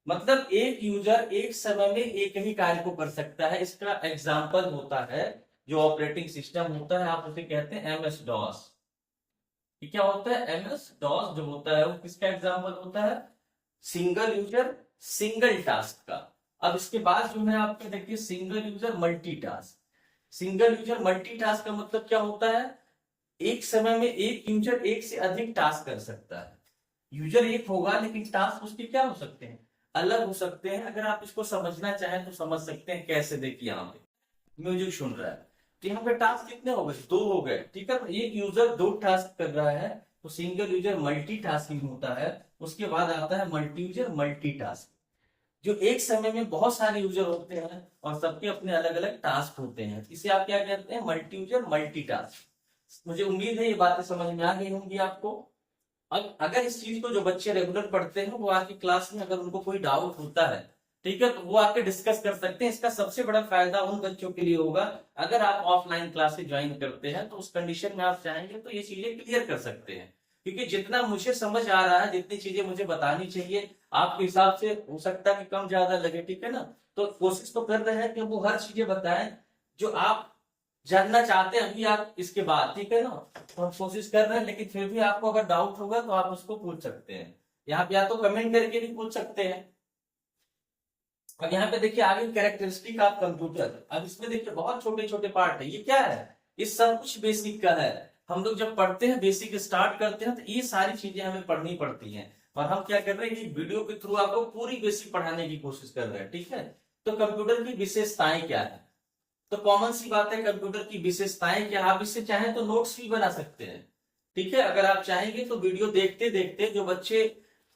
मतलब एक यूजर एक समय में एक ही कार्य को कर सकता है। इसका एग्जाम्पल होता है जो ऑपरेटिंग सिस्टम होता है, आप उसे कहते हैं एमएस डॉस। क्या होता है, एमएस डॉस जो होता है वो किसका एग्जाम्पल होता है, सिंगल यूजर सिंगल टास्क का। अब इसके बाद जो है आपके देखिए single user multitask, single user multitask का मतलब क्या होता है, एक समय में एक यूजर एक से अधिक टास्क कर सकता है। यूजर एक होगा लेकिन टास्क उसके क्या हो सकते हैं, अलग हो सकते हैं। अगर आप इसको समझना चाहें तो समझ सकते हैं कैसे, देखिए यहाँ पे म्यूजिक सुन रहा है, तो यहाँ पे टास्क कितने हो गए, 2 हो गए, ठीक है। एक यूजर 2 टास्क कर रहा है तो सिंगल यूजर मल्टीटास्किंग होता है। उसके बाद आता है मल्टी यूजर मल्टीटास्क, जो एक समय में बहुत सारे यूजर होते हैं और सबके अपने अलग अलग टास्क होते हैं, इसे आप क्या कहते हैं, मल्टी यूजर मल्टीटास्क। मुझे उम्मीद है ये बातें समझ में आ गई होंगी आपको। अब अगर इस चीज को जो बच्चे रेगुलर पढ़ते हैं वो आके क्लास में अगर उनको कोई डाउट होता है, ठीक है, तो वो आके डिस्कस कर सकते हैं। इसका सबसे बड़ा फायदा उन बच्चों के लिए होगा अगर आप ऑफलाइन क्लासेस ज्वाइन करते हैं, तो उस कंडीशन में आप चाहेंगे तो ये चीजें क्लियर कर सकते हैं। क्योंकि जितना मुझे समझ आ रहा है, जितनी चीजें मुझे बतानी चाहिए, आपके हिसाब से हो सकता है कि कम ज्यादा लगे, ठीक है ना। तो कोशिश तो कर रहे हैं कि वो हर चीजें बताएं जो आप जानना चाहते हैं अभी आप इसके बाद, ठीक है ना। तो हम कोशिश कर रहे हैं, लेकिन फिर भी आपको अगर डाउट होगा तो आप उसको पूछ सकते हैं। यहाँ पे या तो कमेंट करके भी पूछ सकते हैं। अब यहाँ पे देखिए आगे कैरेक्टरिस्टिक ऑफ कंप्यूटर। अब इसमें देखिए बहुत छोटे छोटे पार्ट है। ये क्या है, ये सब कुछ बेसिक का है। हम लोग जब पढ़ते हैं, बेसिक स्टार्ट करते हैं, तो ये सारी चीजें हमें पढ़नी पड़ती हैं। और हम क्या कर रहे हैं, ये वीडियो के थ्रू आपको पूरी बेसिक पढ़ाने की कोशिश कर रहे हैं, ठीक है। तो कंप्यूटर की विशेषताएं क्या है, तो कॉमन सी बात है, कंप्यूटर की विशेषताएं क्या, आप इससे चाहें तो नोट्स भी बना सकते हैं, ठीक है। अगर आप चाहेंगे तो वीडियो देखते देखते जो बच्चे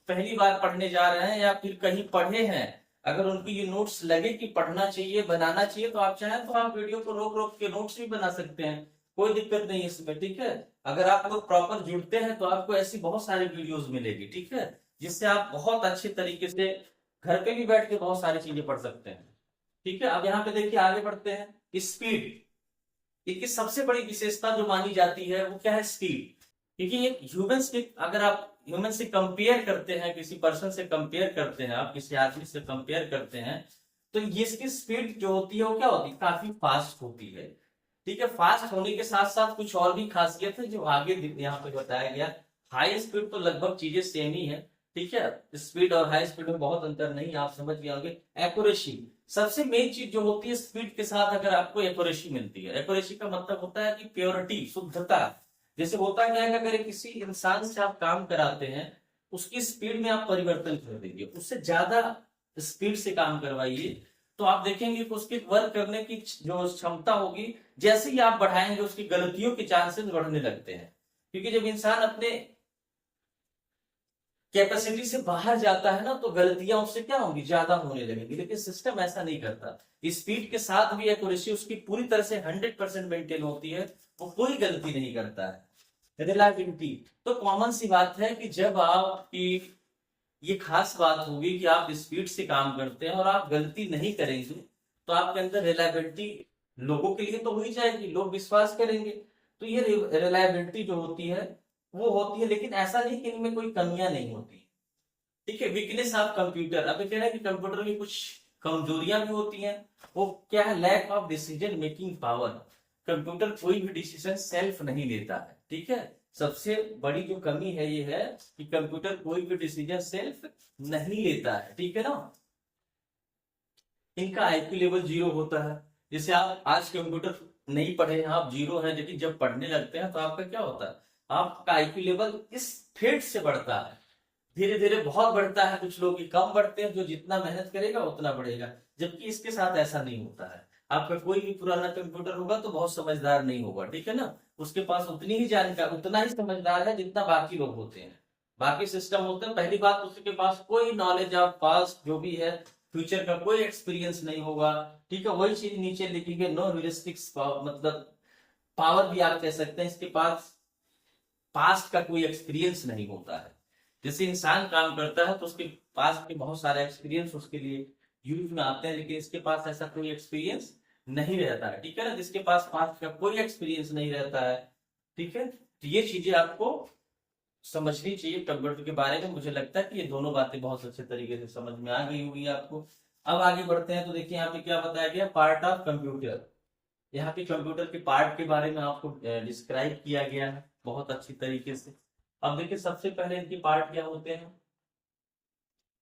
पहली बार पढ़ने जा रहे हैं या फिर कहीं पढ़े हैं, अगर उनको ये नोट्स लगे कि पढ़ना चाहिए, बनाना चाहिए, तो आप चाहें तो आप वीडियो को रोक रोक के नोट्स भी बना सकते हैं। कोई दिक्कत नहीं है इसमें, ठीक है। अगर आप लोग प्रॉपर जुड़ते हैं तो आपको ऐसी बहुत सारी वीडियोस मिलेगी, ठीक है, जिससे आप बहुत अच्छे तरीके से घर पे भी बैठ के बहुत सारी चीजें पढ़ सकते हैं, ठीक है। अब यहाँ पे देखिए आगे बढ़ते हैं। स्पीड, इसकी सबसे बड़ी विशेषता जो मानी जाती है वो क्या है, स्पीड। क्योंकि ये ह्यूमन से, अगर आप ह्यूमन से कंपेयर करते हैं, किसी पर्सन से कंपेयर करते हैं, आप किसी आदमी से कंपेयर करते हैं, तो ये इसकी स्पीड जो होती है वो क्या होती है, काफी फास्ट होती है, ठीक है। फास्ट होने के साथ साथ कुछ और भी खासियत है जो आगे यहाँ पे बताया गया। हाई स्पीड तो लगभग चीजें सेम ही है, ठीक है। स्पीड और हाई स्पीड में बहुत अंतर नहीं, आप समझ गए होंगे। एक्यूरेसी, सबसे मेन चीज जो होती है, स्पीड के साथ अगर आपको एक्यूरेसी मिलती है। एक्यूरेसी का मतलब होता है कि प्योरिटी, शुद्धता। जैसे होता क्या है कि अगर किसी इंसान से आप काम कराते हैं, उसकी स्पीड में आप परिवर्तन कर देंगे, उससे ज्यादा स्पीड से काम करवाइए, तो आप देखेंगे कि उसके वर्क करने की जो क्षमता होगी, जैसे ही आप बढ़ाएंगे उसकी गलतियों के चांसेस बढ़ने लगते हैं। क्योंकि जब इंसान अपने कैपेसिटी से बाहर जाता है ना, तो गलतियां उससे क्या होंगी, ज्यादा होने लगेंगी। लेकिन सिस्टम ऐसा नहीं करता, स्पीड के साथ भी एक्यूरेसी उसकी पूरी तरह से 100% मेंटेन होती है, वो कोई गलती नहीं करता है। रिलायबिलिटी, तो कॉमन सी बात है कि जब आपकी ये खास बात होगी कि आप स्पीड से काम करते हैं और आप गलती नहीं करेंगे, तो आपके अंदर रिलायबिलिटी लोगों के लिए तो हो ही जाएगी, लोग विश्वास करेंगे। तो ये रिलायबिलिटी जो होती है वो होती है, लेकिन ऐसा नहीं कि इनमें कोई कमियां नहीं होती, ठीक है। वीकनेस ऑफ कंप्यूटर, अब कह रहे हैं कि कंप्यूटर में कुछ कमजोरियां भी होती हैं। वो क्या है, lack of decision making power. Computer कोई भी डिसीजन सेल्फ नहीं लेता है, ठीक है। सबसे बड़ी जो कमी है ये है कि कंप्यूटर कोई भी डिसीजन सेल्फ नहीं लेता है, ठीक है ना। इनका आईक्यू लेवल 0 होता है। जैसे आप आज कंप्यूटर नहीं पढ़े हैं, आप 0 है, लेकिन जब पढ़ने लगते हैं तो आपका क्या होता है, आपका आईक्यू लेवल इस फेट से बढ़ता है, धीरे धीरे बहुत बढ़ता है। कुछ लोग कम बढ़ते हैं, जो जितना मेहनत करेगा उतना बढ़ेगा, जबकि इसके साथ ऐसा नहीं होता है। आपका कोई भी पुराना कंप्यूटर होगा तो बहुत समझदार नहीं होगा, ठीक है ना। उसके पास उतनी ही जानकारी, उतना ही समझदार है जितना बाकी लोग होते हैं, बाकी सिस्टम होते हैं। पहली बात, उसके पास कोई नॉलेज ऑफ पास्ट जो भी है, फ्यूचर का कोई एक्सपीरियंस नहीं होगा, ठीक है। वही चीज नीचे लिखी गई, नो ह्यूरिस्टिक्स, मतलब पावर भी आप कह सकते हैं, इसके पास पास्ट का कोई एक्सपीरियंस नहीं होता है। जैसे इंसान काम करता है तो उसके पास के बहुत सारे एक्सपीरियंस उसके लिए यूज में आते हैं, लेकिन इसके पास ऐसा कोई एक्सपीरियंस नहीं रहता है, ठीक है ना। जिसके पास पास्ट का कोई एक्सपीरियंस नहीं रहता है, ठीक है। तो ये चीजें आपको समझनी चाहिए कंप्यूटर के बारे में। मुझे लगता है कि ये दोनों बातें बहुत अच्छे तरीके से समझ में आ गई होगी आपको। अब आगे बढ़ते हैं, तो देखिए यहाँ पे क्या बताया गया, पार्ट ऑफ कंप्यूटर। यहाँ पे कंप्यूटर के पार्ट के बारे में आपको डिस्क्राइब किया गया है बहुत अच्छी तरीके से। अब देखिए सबसे पहले इनके पार्ट क्या होते हैं,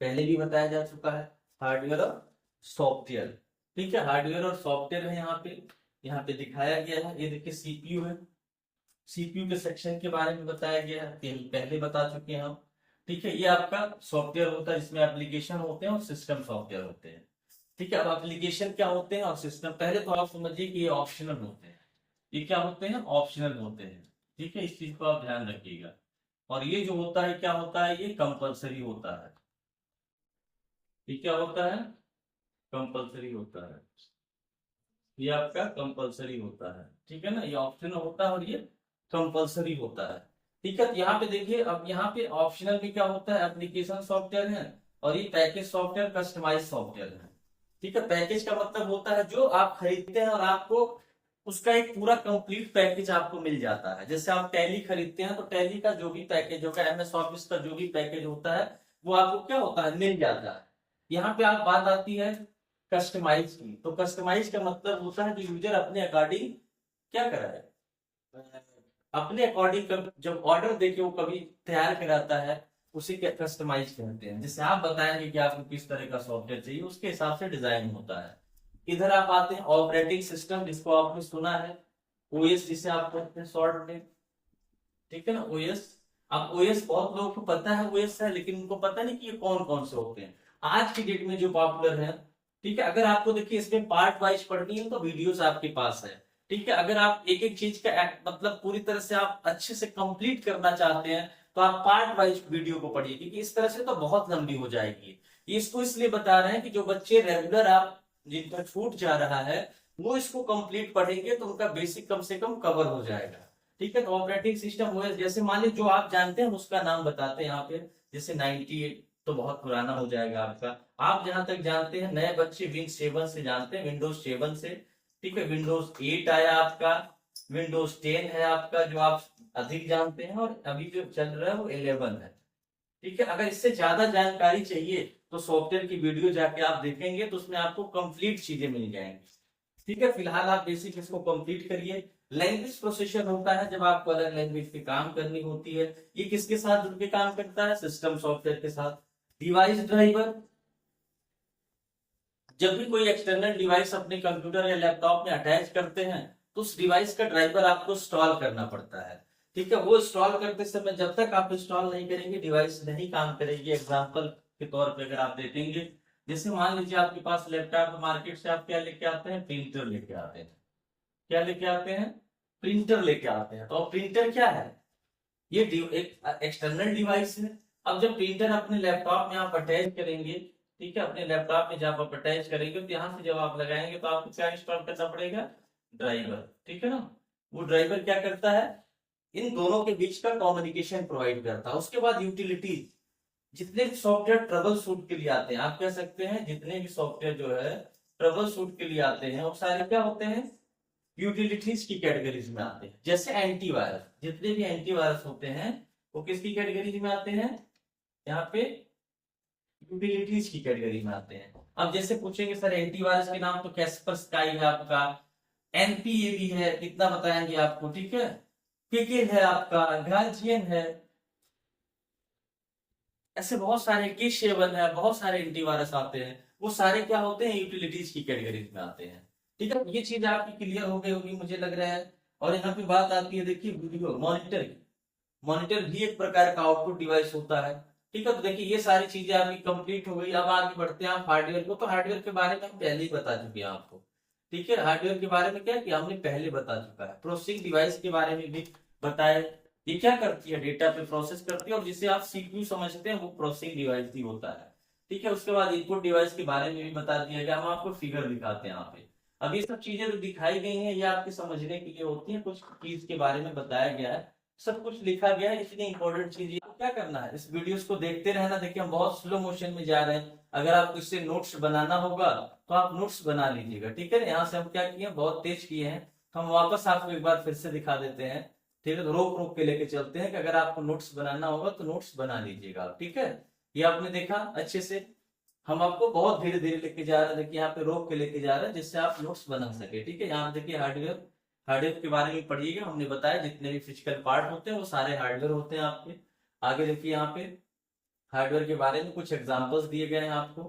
पहले भी बताया जा चुका है, हार्डवेयर और सॉफ्टवेयर, ठीक है। हार्डवेयर और सॉफ्टवेयर है यहाँ पे दिखाया गया है। ये देखिए सीपीयू है, सीपीयू के सेक्शन के बारे में बताया गया है, पहले बता चुके हैं हम, ठीक है। ये आपका सॉफ्टवेयर होता है जिसमें एप्लीकेशन होते हैं और सिस्टम सॉफ्टवेयर होते हैं, ठीक है। अब एप्लीकेशन क्या होते हैं और सिस्टम, पहले तो आप समझिए कि ये ऑप्शनल होते हैं, ये क्या होते हैं, ऑप्शनल होते हैं। ठीक है, इस चीज को आप ध्यान रखिएगा। और ये जो होता है क्या होता है, ये कंपलसरी होता है। ये क्या होता है, कंपलसरी होता है। ये आपका कंपलसरी होता है, ठीक है ना, ये ऑप्शनल होता है और ये कंपलसरी होता है। ठीक है, तो यहाँ पे देखिए, अब यहाँ पे ऑप्शनल में क्या होता है, एप्लीकेशन सॉफ्टवेयर है, और ये पैकेज सॉफ्टवेयर, कस्टमाइज सॉफ्टवेयर है। ठीक है, पैकेज का मतलब होता है जो आप खरीदते हैं और आपको उसका एक पूरा कंप्लीट पैकेज आपको मिल जाता है। जैसे आप टैली खरीदते हैं तो टैली का जो भी पैकेज होगा, MS ऑफिस का जो भी पैकेज होता है, वो आपको क्या होता है, मिल जाता है। यहाँ पे आप बात आती है कस्टमाइज की। तो कस्टमाइज का मतलब होता है जो यूजर अपने अकॉर्डिंग क्या कराए, अपने अकॉर्डिंग जब ऑर्डर देके वो कभी तैयार कराता है, उसी के कस्टमाइज कहते हैं। जैसे आप बताएंगे कि आपको किस तरह का सॉफ्टवेयर चाहिए, उसके हिसाब से डिजाइन होता है। इधर आप आते हैं ऑपरेटिंग सिस्टम, जिसको आपने सुना है, OS जिसे आप कहते हैं शॉर्ट में। ठीक है ना, OS। अब OS बहुत लोगों को पता है OS है, लेकिन उनको पता नहीं कि ये कौन कौन से होते हैं आज की डेट में जो पॉपुलर है। ठीक है, अगर आपको देखिए इसमें पार्ट वाइज पढ़नी है तो वीडियोस आपके पास है। ठीक है, अगर आप एक एक चीज का मतलब पूरी तरह से आप अच्छे से कंप्लीट करना चाहते हैं तो आप पार्ट वाइज वीडियो को पढ़िए, क्योंकि इस तरह से तो बहुत लंबी हो जाएगी। ये इसको इसलिए बता रहे हैं कि जो बच्चे रेगुलर आप जिनका छूट जा रहा है, वो इसको कंप्लीट पढ़ेंगे तो उनका बेसिक कम से कम कवर हो जाएगा। ठीक है, तो ऑपरेटिंग सिस्टम OS, जैसे मान लीजिए जो आप जानते हैं उसका नाम बताते हैं यहाँ पे। जैसे 98 तो बहुत पुराना हो जाएगा आपका। आप जहां तक जानते हैं, नए बच्चे Win 7 से जानते हैं, विंडोज 7 से। ठीक है, विंडोज 8 आया आपका, विंडोज 10 है आपका जो आप अधिक जानते हैं, और अभी जो चल रहा है वो 11 है। ठीक है, अगर इससे ज्यादा जानकारी चाहिए तो सॉफ्टवेयर की वीडियो जाके आप देखेंगे तो उसमें आपको कंप्लीट चीजें मिल जाएंगी। ठीक है, फिलहाल आप बेसिक इसको कंप्लीट करिए। लैंग्वेज प्रोसेसर होता है जब आपको अलग लैंग्वेज पे काम करनी होती है। ये किसके साथ जुड़ के काम करता है, सिस्टम सॉफ्टवेयर के साथ। डिवाइस ड्राइवर, जब भी कोई एक्सटर्नल डिवाइस अपने कंप्यूटर या लैपटॉप में अटैच करते हैं तो उस डिवाइस का ड्राइवर आपको इंस्टॉल करना पड़ता है। ठीक है, वो इंस्टॉल करते समय जब तक आप इंस्टॉल नहीं करेंगे डिवाइस नहीं काम करेगी। एग्जांपल के तौर पे अगर आप देखेंगे, जैसे मान लीजिए आपके पास लैपटॉप, मार्केट से आप क्या लेके आते हैं, प्रिंटर लेके आते हैं। क्या लेके आते हैं, प्रिंटर लेके आते हैं। तो प्रिंटर क्या है, ये एक एक्सटर्नल डिवाइस है। अब जब प्रिंटर अपने लैपटॉप में आप अटैच करेंगे, ठीक है, अपने लैपटॉप में जब आप अटैच करेंगे तो यहाँ से जब आप लगाएंगे तो आपको क्या इंस्टॉल करना पड़ेगा, ड्राइवर। ठीक है ना, वो ड्राइवर क्या करता है, इन दोनों के बीच का कम्युनिकेशन प्रोवाइड करता है। उसके बाद यूटिलिटीज, जितने भी सॉफ्टवेयर ट्रबल शूट के लिए आते हैं, आप कह सकते हैं जितने भी सॉफ्टवेयर जो है ट्रबल शूट के लिए आते हैं वो सारे क्या होते हैं, यूटिलिटीज की कैटेगरीज में आते हैं। जैसे एंटीवायरस, जितने भी एंटीवायरस होते हैं वो किसकी कैटेगरीज में आते हैं, यहाँ पे यूटिलिटीज की कैटेगरी में आते हैं। अब जैसे पूछेंगे सर एंटीवायरस के नाम, तो कैस्परस्काई है आपका, NPA भी है, कितना बताएंगे आपको। ठीक है, पिकिन है आपका, गार्जियन है, ऐसे बहुत सारे, K7 है, बहुत सारे एंटीवायरस आते हैं। वो सारे क्या होते हैं, यूटिलिटीज की कैटेगरीज में आते हैं। ठीक है, ये चीज आपकी क्लियर हो गई होगी मुझे लग रहा है। और यहाँ पे बात आती है देखिए वीडियो मॉनिटर की। मॉनिटर भी एक प्रकार का आउटपुट डिवाइस होता है। ठीक है, तो देखिए ये सारी चीजें आपकी कंप्लीट हो गई। अब आगे बढ़ते हैं आप हार्डवेयर को। तो हार्डवेयर के बारे में हम पहले ही बता चुके हैं आपको। ठीक है, हार्डवेयर के बारे में क्या किया हमने, पहले बता चुका है। प्रोसेसिंग डिवाइस के बारे में भी बताया। ये क्या करती है, डेटा पे प्रोसेस करती है, और जिसे आप CPU समझते हैं वो प्रोसेसिंग डिवाइस ही होता है। ठीक है, उसके बाद इनपुट डिवाइस के बारे में भी बता दिया गया। हम आपको फिगर दिखाते हैं यहाँ पे। अब ये सब चीजें जो दिखाई गई हैं ये आपके समझने के लिए होती है, कुछ चीज के बारे में बताया गया है, सब कुछ लिखा गया है। इतनी इंपॉर्टेंट चीज है, क्या करना है, इस वीडियोस को देखते रहना। देखिए हम बहुत स्लो मोशन में जा रहे हैं। अगर आपको इससे नोट्स बनाना होगा तो आप नोट्स बना लीजिएगा। ठीक है, यहाँ से हम क्या किए, बहुत तेज किए हैं, तो हम वापस आपको एक बार फिर से दिखा देते हैं। ठीक है, तो रोक रोक के लेके चलते हैं कि अगर आपको नोट्स बनाना होगा तो नोट्स बना लीजिएगा। ठीक है, ये आपने देखा अच्छे से। हम आपको बहुत धीरे धीरे लेके जा रहे हैं, देखिए यहाँ पे रोक के लेके जा रहे हैं जिससे आप नोट्स बना सके। ठीक है, यहाँ देखिए हार्डवेयर, हार्डवेयर के बारे में पढ़िएगा। हमने बताया जितने भी फिजिकल पार्ट होते हैं वो सारे हार्डवेयर होते हैं आपके। आगे देखिए यहाँ पे हार्डवेयर के बारे में कुछ एग्जांपल्स दिए गए हैं आपको।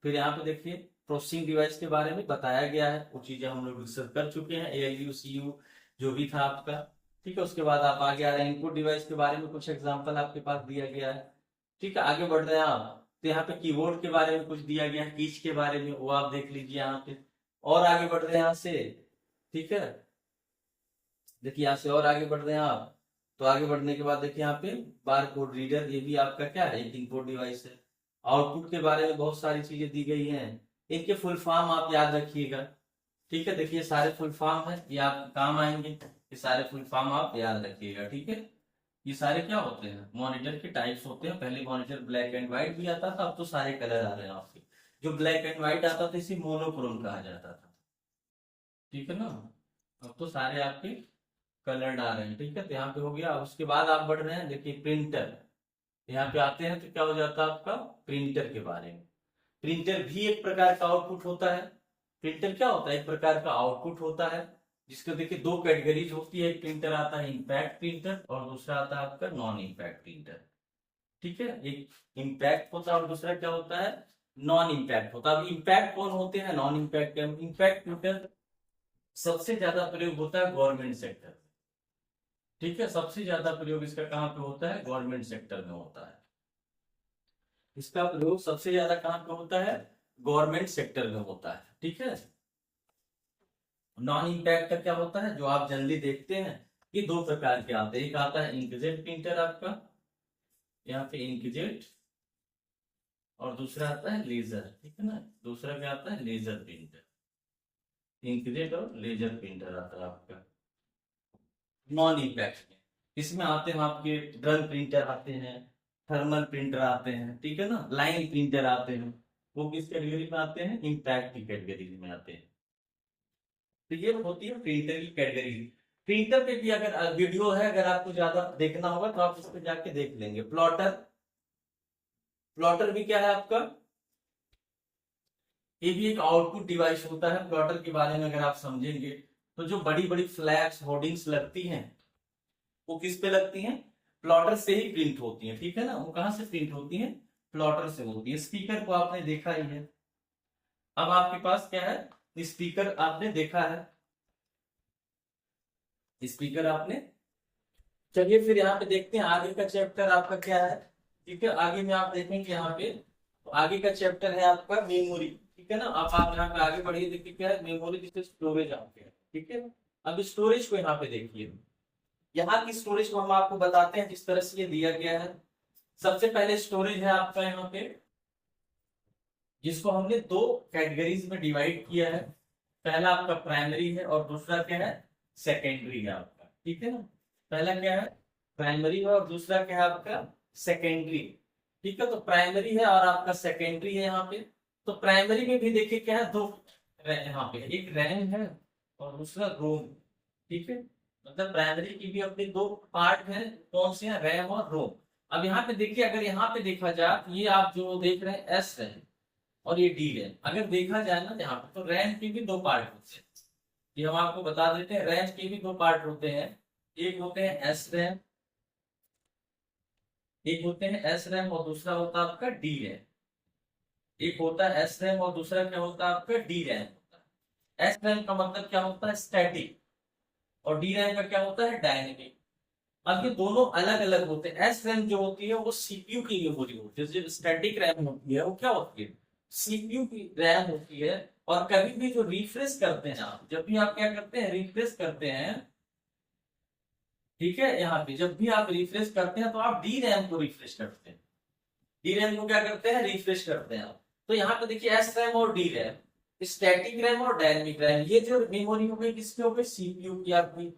फिर यहाँ पे देखिए प्रोसेसिंग डिवाइस के बारे में बताया गया है, वो चीजें हम लोग डिस्कस कर चुके हैं, ALU CU जो भी था आपका। ठीक है, उसके बाद आप आगे आ रहे हैं, इनपुट डिवाइस के बारे में कुछ एग्जाम्पल आपके पास दिया गया है। ठीक है, आगे बढ़ रहे हैं आप, तो यहाँ पे कीबोर्ड के बारे में कुछ दिया गया है, कीज के बारे में, वो आप देख लीजिए यहाँ पे। और आगे बढ़ रहे हैं यहाँ से। ठीक है, देखिए यहाँ से और आगे बढ़ रहे हैं आप, तो आगे बढ़ने के बाद देखिए यहाँ पे बार कोड रीडर, ये भी आपका क्या है, एक इनपुट डिवाइस है। आउटपुट के बारे में बहुत सारी चीजें दी गई हैं, इनके फुल फॉर्म आप याद रखिएगा। ठीक है, देखिए सारे फुल फॉर्म है, ये आपके काम आएंगे, ये सारे फुल फॉर्म आप याद रखिएगा। ठीक है, ये सारे क्या होते हैं, मॉनिटर के टाइप्स होते हैं। पहले मॉनिटर ब्लैक एंड व्हाइट भी आता था, अब तो सारे कलर आ रहे हैं आपके। जो ब्लैक एंड व्हाइट आता था इसे मोनोक्रोम कहा जाता था। ठीक है ना, अब तो सारे आपके कलर डाल रहे हैं। ठीक है, तो यहाँ पे हो गया। उसके बाद आप बढ़ रहे हैं, देखिए प्रिंटर, यहाँ पे आते हैं तो क्या हो जाता है आपका, प्रिंटर के बारे में। प्रिंटर भी एक प्रकार का आउटपुट होता है। प्रिंटर क्या होता है, एक प्रकार का आउटपुट होता है, जिसको देखिए दो कैटेगरीज होती है। एक प्रिंटर आता है इम्पैक्ट प्रिंटर, और दूसरा आता है आपका नॉन इम्पैक्ट प्रिंटर। ठीक है, एक इम्पैक्ट होता है और दूसरा क्या होता है, नॉन इम्पैक्ट होता है। अब इम्पैक्ट कौन होते हैं, नॉन इम्पैक्ट। इम्पैक्ट प्रिंटर सबसे ज्यादा प्रयोग होता है गवर्नमेंट सेक्टर। ठीक है, सबसे ज्यादा प्रयोग इसका कहाँ पे होता है, गवर्नमेंट सेक्टर में होता है। इसका प्रयोग सबसे ज्यादा कहाँ पे होता है, गवर्नमेंट सेक्टर में होता है। ठीक है, नॉन इम्पैक्ट का क्या होता है, जो आप जल्दी देखते हैं, ये दो प्रकार के आते हैं। एक आता है इंकजेट प्रिंटर आपका, यहाँ पे इंकजेट, और दूसरा आता है लेजर। ठीक है ना, दूसरा क्या आता है, लेजर प्रिंटर। इंकजेट और लेजर प्रिंटर आता है आपका नॉन इम्पैक्ट में। इसमें आते हैं आपके ड्रग प्रिंटर आते हैं, थर्मल प्रिंटर आते हैं। ठीक है ना, लाइन प्रिंटर आते हैं। वो किस कैटेगरी में आते हैं, इम्पैक्ट की कैटेगरी में आते हैं। तो ये होती है प्रिंटर की कैटेगरी। प्रिंटर पे भी अगर वीडियो है, अगर आपको ज्यादा देखना होगा तो आप उस पर जाके देख लेंगे। प्लॉटर, प्लॉटर भी क्या है आपका, ये भी एक आउटपुट डिवाइस होता है। प्लॉटर के बारे में अगर आप समझेंगे, तो जो बड़ी बड़ी फ्लैग्स होर्डिंग्स लगती हैं, वो किस पे लगती हैं, प्लॉटर से ही प्रिंट होती हैं। ठीक है ना, वो कहां से प्रिंट होती हैं, प्लॉटर से होती है। स्पीकर को आपने देखा ही है, अब आपके पास क्या है, स्पीकर आपने देखा है, स्पीकर आपने। चलिए फिर यहाँ पे देखते हैं आगे का चैप्टर आपका क्या है। ठीक है, आगे में आप देखेंगे यहाँ पे, तो आगे का चैप्टर है आपका मेमोरी। ठीक है ना, अब आप यहाँ पे आगे बढ़िए, देखिए क्या है, मेमोरी जिसे स्टोरेज आपके है। ठीक है, अब स्टोरेज को यहाँ पे देखिए, यहाँ की स्टोरेज को हम आपको बताते हैं जिस तरह से ये दिया गया है। सबसे पहले स्टोरेज है आपका यहाँ पे, जिसको हमने दो कैटेगरीज में डिवाइड किया है। पहला आपका प्राइमरी है और दूसरा क्या है, सेकेंडरी है आपका। ठीक है ना, पहला क्या है, प्राइमरी है, और दूसरा क्या है आपका, सेकेंडरी। ठीक है, तो प्राइमरी है और आपका सेकेंडरी है यहाँ पे। तो प्राइमरी में भी देखिए क्या है, दो यहाँ पे एक रैम है और दूसरा रोम। ठीक है, मतलब प्राइमरी की भी अपने दो पार्ट हैं, कौन से हैं, रैम और रोम। अब यहाँ पे देखिए, अगर यहाँ पे देखा जाए, ये आप जो देख रहे हैं एस रैम और ये डी रैम, अगर देखा जाए ना यहाँ पे, तो रैम के भी दो पार्ट होते हैं। ये हम आपको बता देते हैं, रैम के भी दो पार्ट होते हैं। एक होते हैं एस रैम, एक होते हैं एस रैम, और दूसरा होता है आपका डी रैम। एक होता है एस रैम और दूसरा क्या होता है आपका, डी रैम। एस रैम का मतलब क्या होता है, स्टैटिक, और डी रैम का क्या होता है, डायनेमिक। अब ये दोनों अलग अलग होते हैं। एस रैम जो होती है वो सीपीयू की मेमोरी होती है, जो स्टैटिक रैम होती है वो क्या होती है, सीपीयू की रैम होती है। और कभी भी जो रिफ्रेश करते हैं आप, जब भी आप क्या करते हैं, रिफ्रेश करते हैं, ठीक है, यहाँ पे जब भी आप रिफ्रेश करते हैं तो आप डी रैम को रिफ्रेश करते हैं। डी रैम को क्या करते हैं, रिफ्रेश करते हैं आप। तो यहाँ पे देखिए एस रैम और डी रैम, स्टैटिक रैम और डायनेमिक रैम, ये जो मेमोरी हो गई किसकी हो गई, सीपीयू की आपकी।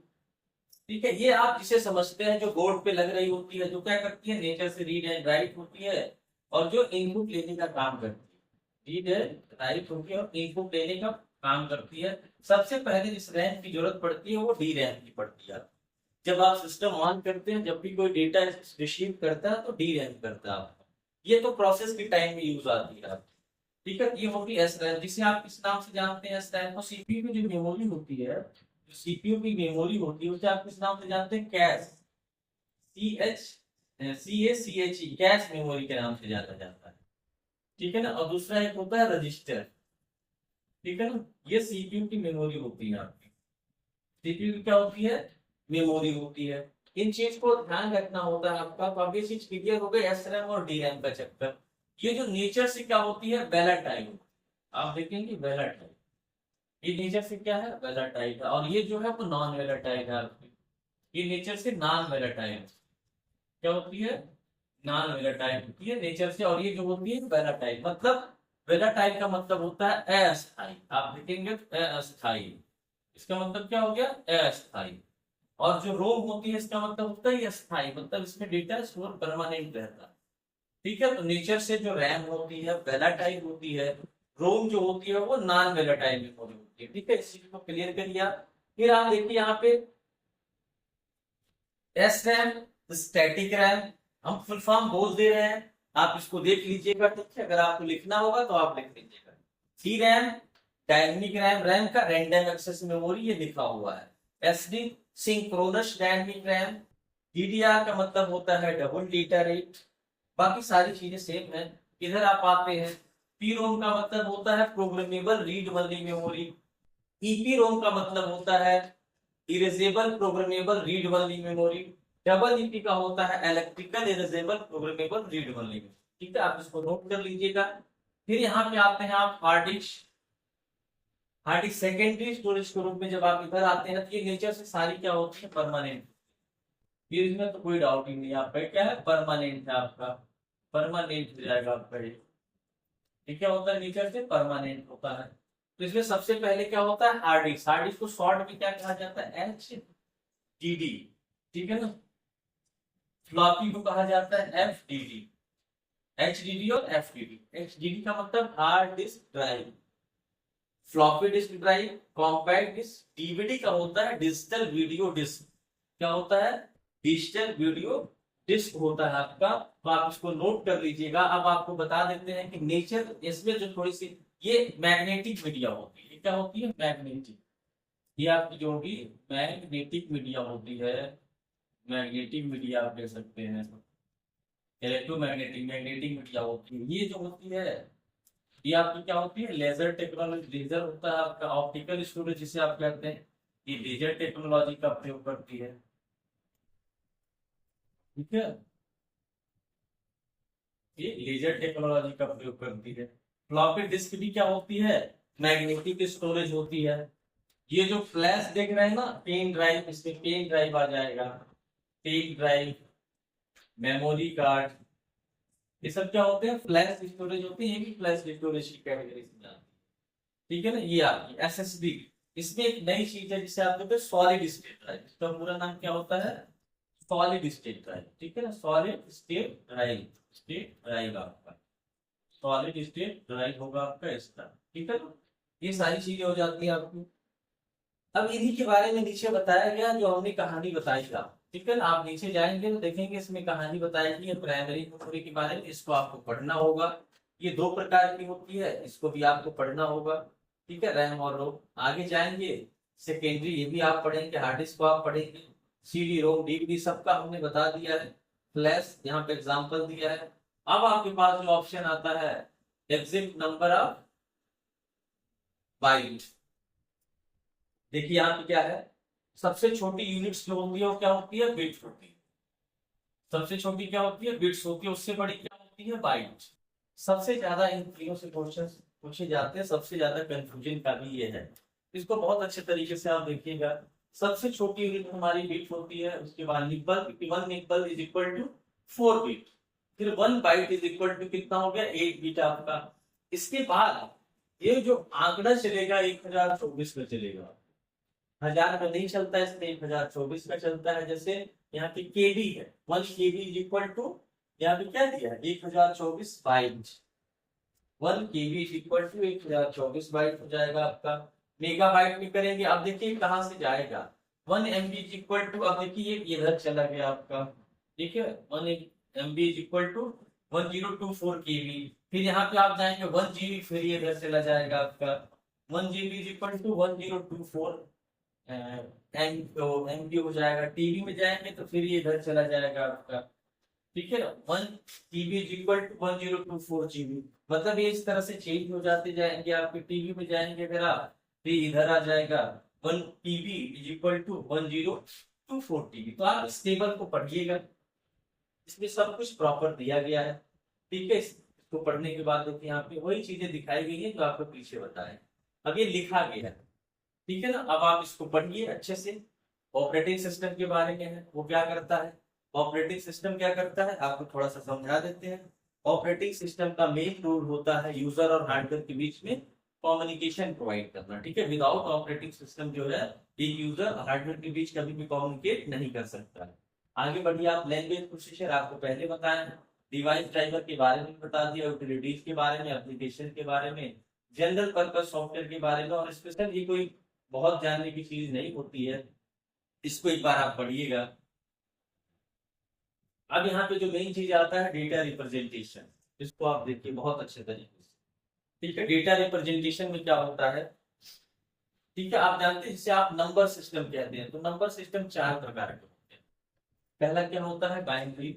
ठीक है, ये आप जिसे समझते हैं, जो बोर्ड पे लग रही होती है, जो क्या करती है, नेचर से रीड एंड राइट होती है, और जो इनपुट लेने का काम करती है, रीड एंड राइट होती है और इनपुट लेने का काम करती है। सबसे पहले जिस रैम की जरूरत पड़ती है वो डी रैम की पड़ती है। जब आप सिस्टम ऑन करते हैं, जब भी कोई डेटा रिसीव करता है तो डी रैम करता है आपका। ये तो प्रोसेस के टाइम में यूज आती है। ठीक है, ये होगी एस रैम, जिसे आप किस नाम से जानते हैं, एस रैम। तो सीपीयू की जो मेमोरी होती है, जो सीपीयू की मेमोरी होती है, उसे आप किस नाम से जानते हैं, कैश, CACHE, कैश मेमोरी के नाम से जाना जाता है। ठीक है ना, और दूसरा एक होता है रजिस्टर। ठीक है ना, ये सीपीयू की मेमोरी होती है आपकी। सीपीयू की क्या होती है, मेमोरी होती है। इन चीज को ध्यान रखना होता है आपका। तो अब ये चीज क्लियर हो गई, एस रैम और डी रैम का चक्कर। ये जो नेचर से क्या होती है, वेलाटाइल, आप देखेंगे वेलाटाइल, ये नेचर से क्या है, वेलाटाइल है। और ये जो है वो नॉन वेलाटाइल है आपकी। ये नेचर से नॉन वेलेटाइल क्या होती है, नॉन वेलेटाइल होती है नेचर से, और ये जो होती है वेलेटाइल। मतलब वेलेटाइल का मतलब होता है अस्थायी, आप देखेंगे अस्थायी, इसका मतलब क्या हो गया अस्थायी। और जो रोम होती है इसका मतलब होता है अस्थायी, मतलब इसमें डेटा स्टोर परमानेंट रहता है। ठीक है, तो नेचर से जो रैम होती है वेलाटाइल होती है, रोम जो होती है वो नॉन वेलाटाइल मेमोरी होती है। ठीक है, इस चीज को क्लियर कर लिया। फिर आप देखिए यहाँ पे एस रैम, स्टैटिक रैम, हम फुल फॉर्म बोल दे रहे हैं, आप इसको देख लीजिएगा। ठीक है, अगर आपको लिखना होगा तो आप लिख लीजिएगा। सी रैम, डायनेमिक रैम, रैम का रैंडम एक्सेस मेमोरी ये लिखा हुआ है। SD, synchronous dynamic RAM. DDR का मतलब होता है डबल डेटा रेट। बाकी सारी चीजें सेम है। इधर आप आते हैं, पी रोम का मतलब होता है programmable read only memory. EP ROM का मतलब होता है erasable programmable read only memory. Double EP का होता है electrical erasable programmable read only. ठीक है, आप इसको नोट कर लीजिएगा। फिर यहाँ पे आते हैं आप hard disk. Hard disk secondary storage के रूप में जब आप इधर आते हैं तो ये नेचर से सारी क्या होती है परमानेंट। ये इसमें तो कोई डाउट ही नहीं है, आपका क्या है परमानेंट है, आपका परमानेंट हो जाएगा आपका ये। ठीक है, होता है नेचर से परमानेंट होता है। तो इसमें सबसे पहले क्या होता है हार्ड डिस्क। हार्ड डिस्क को शॉर्ट में क्या कहा जाता है एच डी डी। ठीक है ना। फ्लॉपी को कहा जाता है F D D. H D D और F D D. H D D का मतलब hard disk drive, floppy disk drive, compact disk. DVD का होता है डिजिटल वीडियो डिस्क। क्या होता है डिजिटल वीडियो डिस्क होता है आपका। तो आप इसको नोट कर लीजिएगा। अब आपको बता देते हैं कि नेचर इसमें जो थोड़ी सी ये मैग्नेटिक मीडिया होती है। क्या होती है मैग्नेटिक, ये आपकी जो होगी मैग्नेटिक मीडिया होती है। मैग्नेटिक मीडिया आप कह सकते हैं, इलेक्ट्रोमैग्नेटिक मैग्नेटिक मीडिया होती है। ये जो होती है ये आपकी क्या होती है लेजर टेक्नोलॉजी। लेजर होता है आपका ऑप्टिकल स्टोरेज जिसे आप कहते हैं, ये लेजर टेक्नोलॉजी का प्रयोग करती है। ठीक है, ये लेजर टेक्नोलॉजी का प्रयोग करती है। फ्लॉपी डिस्क भी क्या होती है मैग्नेटिक स्टोरेज होती है। ये जो फ्लैश देख रहे हैं ना पेन ड्राइव, इसमें पेन ड्राइव आ जाएगा, पेन ड्राइव, मेमोरी कार्ड, ये सब क्या होते हैं फ्लैश स्टोरेज होते हैं। ये भी फ्लैश स्टोरेज की कैटेगरी में आते हैं। ठीक है ना। ये आपकी एसएसडी, इसमें एक नई चीज है जिसे आप कहते हैं सॉलिड स्टेट ड्राइव। इसका पूरा नाम क्या होता है सॉलिड स्टेट ड्राइव। ठीक है ना, solid state drive, state drive आपका सॉलिड स्टेट ड्राइव होगा आपका इसका। ठीक है ना, ये सारी चीजें हो जाती है आपकी। अब इन्हीं के बारे में नीचे बताया गया जो हमने कहानी बताई था। ठीक है ना, आप नीचे जाएंगे तो देखेंगे इसमें कहानी बताई गई है प्राइमरी मेमोरी के बारे में। इसको आपको पढ़ना होगा। ये दो प्रकार की होती है, इसको भी आपको पढ़ना होगा। ठीक है, रैम और रोम। आगे जाएंगे सेकेंडरी, ये भी आप पढ़ेंगे। हार्ड डिस्क को आप पढ़ेंगे, सीडी रोम डीवीडी सबका हमने बता दिया है। फ्लैश यहाँ पे एग्जांपल दिया है। अब आपके पास जो ऑप्शन आता है एग्जिट नंबर ऑफ बाइट। देखिए यहाँ पे क्या है, सबसे छोटी यूनिट्स जो होती है वो क्या होती है बिट्स होती है। सबसे छोटी क्या होती है बिट्स होती है, उससे बड़ी क्या होती है बाइट्स। सबसे ज्यादा इन तीनों से क्वेश्चन पूछे जाते हैं, सबसे ज्यादा कंफ्यूजन का भी ये है। इसको बहुत अच्छे तरीके से आप देखिएगा। सबसे छोटी यूनिट हमारी बिट होती है, उसके बाद nibble, 1 nibble is equal to 4 bit. फिर 1 बाइट इज इक्वल टू कितना हो गया 8 बिट आपका। इसके बाद ये जो आंकड़ा चलेगा 1024 में चलेगा, हजार में नहीं चलता, इसमें 1024 में चलता है। जैसे यहाँ पे केबी है, 1 KB इज इक्वल टू, यहाँ पे क्या दिया है 1024 byte. 1 KB is equal to 1024 byte हो जाएगा आपका। मेगाबाइट में करेंगे, अब देखिए कहाँ से जाएगा 1 MB इज इक्वल टू, अब देखिए ये इधर चला गया आपका। ठीक है, 1 MB is equal to 1024 KB। फिर यहाँ पे आप जाएंगे 1 GB, फिर ये इधर चला जाएगा आपका 1 GB is equal to 1024 MB हो जाएगा। टीबी में जाएंगे तो फिर ये इधर चला जाएगा आपका। ठीक है, 1 TB is equal to 1024 GB। मतलब ये इस तरह से चेंज हो जाते जाएंगे। आपके टीबी में जाएंगे अगर आप फिर इधर आ जाएगा 1 TB is equal to 1024 TB। तो आप इस टेबल को पढ़िएगा, इसमें सब कुछ प्रॉपर दिया गया है। ठीक है, इसको पढ़ने के बाद देखिए यहाँ पे वही चीजें दिखाई गई है जो आपको पीछे बताए, अब ये लिखा गया है। ठीक है ना, अब आप इसको पढ़िए अच्छे से। ऑपरेटिंग सिस्टम के बारे में है। वो क्या करता है, ऑपरेटिंग सिस्टम क्या करता है आपको थोड़ा सा समझा देते हैं। ऑपरेटिंग सिस्टम का मेन रोल होता है यूजर और हार्डवेयर के बीच में कम्युनिकेशन प्रोवाइड करना, ठीक है। विदाउट ऑपरेटिंग सिस्टम जो है एक यूजर हार्डवेयर के बीच कभी भी कम्युनिकेट नहीं कर सकता है। आगे बढ़िए आप, लैंग्वेज प्रोसेसर आपको पहले बताया, डिवाइस ड्राइवर के बारे में बता दिया, यूटिलिटीज के बारे में, एप्लीकेशन के बारे में, जनरल पर्पस सॉफ्टवेयर के बारे में। और स्पेशल ये कोई बहुत जानने की चीज नहीं होती है, इसको एक बार आप पढ़िएगा। अब यहाँ पे जो मेन चीज आता है डेटा रिप्रेजेंटेशन, इसको आप देखिए बहुत अच्छे तरीके से, ठीक है। डेटा रिप्रेजेंटेशन में क्या होता है, ठीक है, आप जानते हैं जिसे आप नंबर सिस्टम कहते हैं। तो नंबर सिस्टम चार प्रकार के होते हैं। पहला क्या होता है बाइनरी,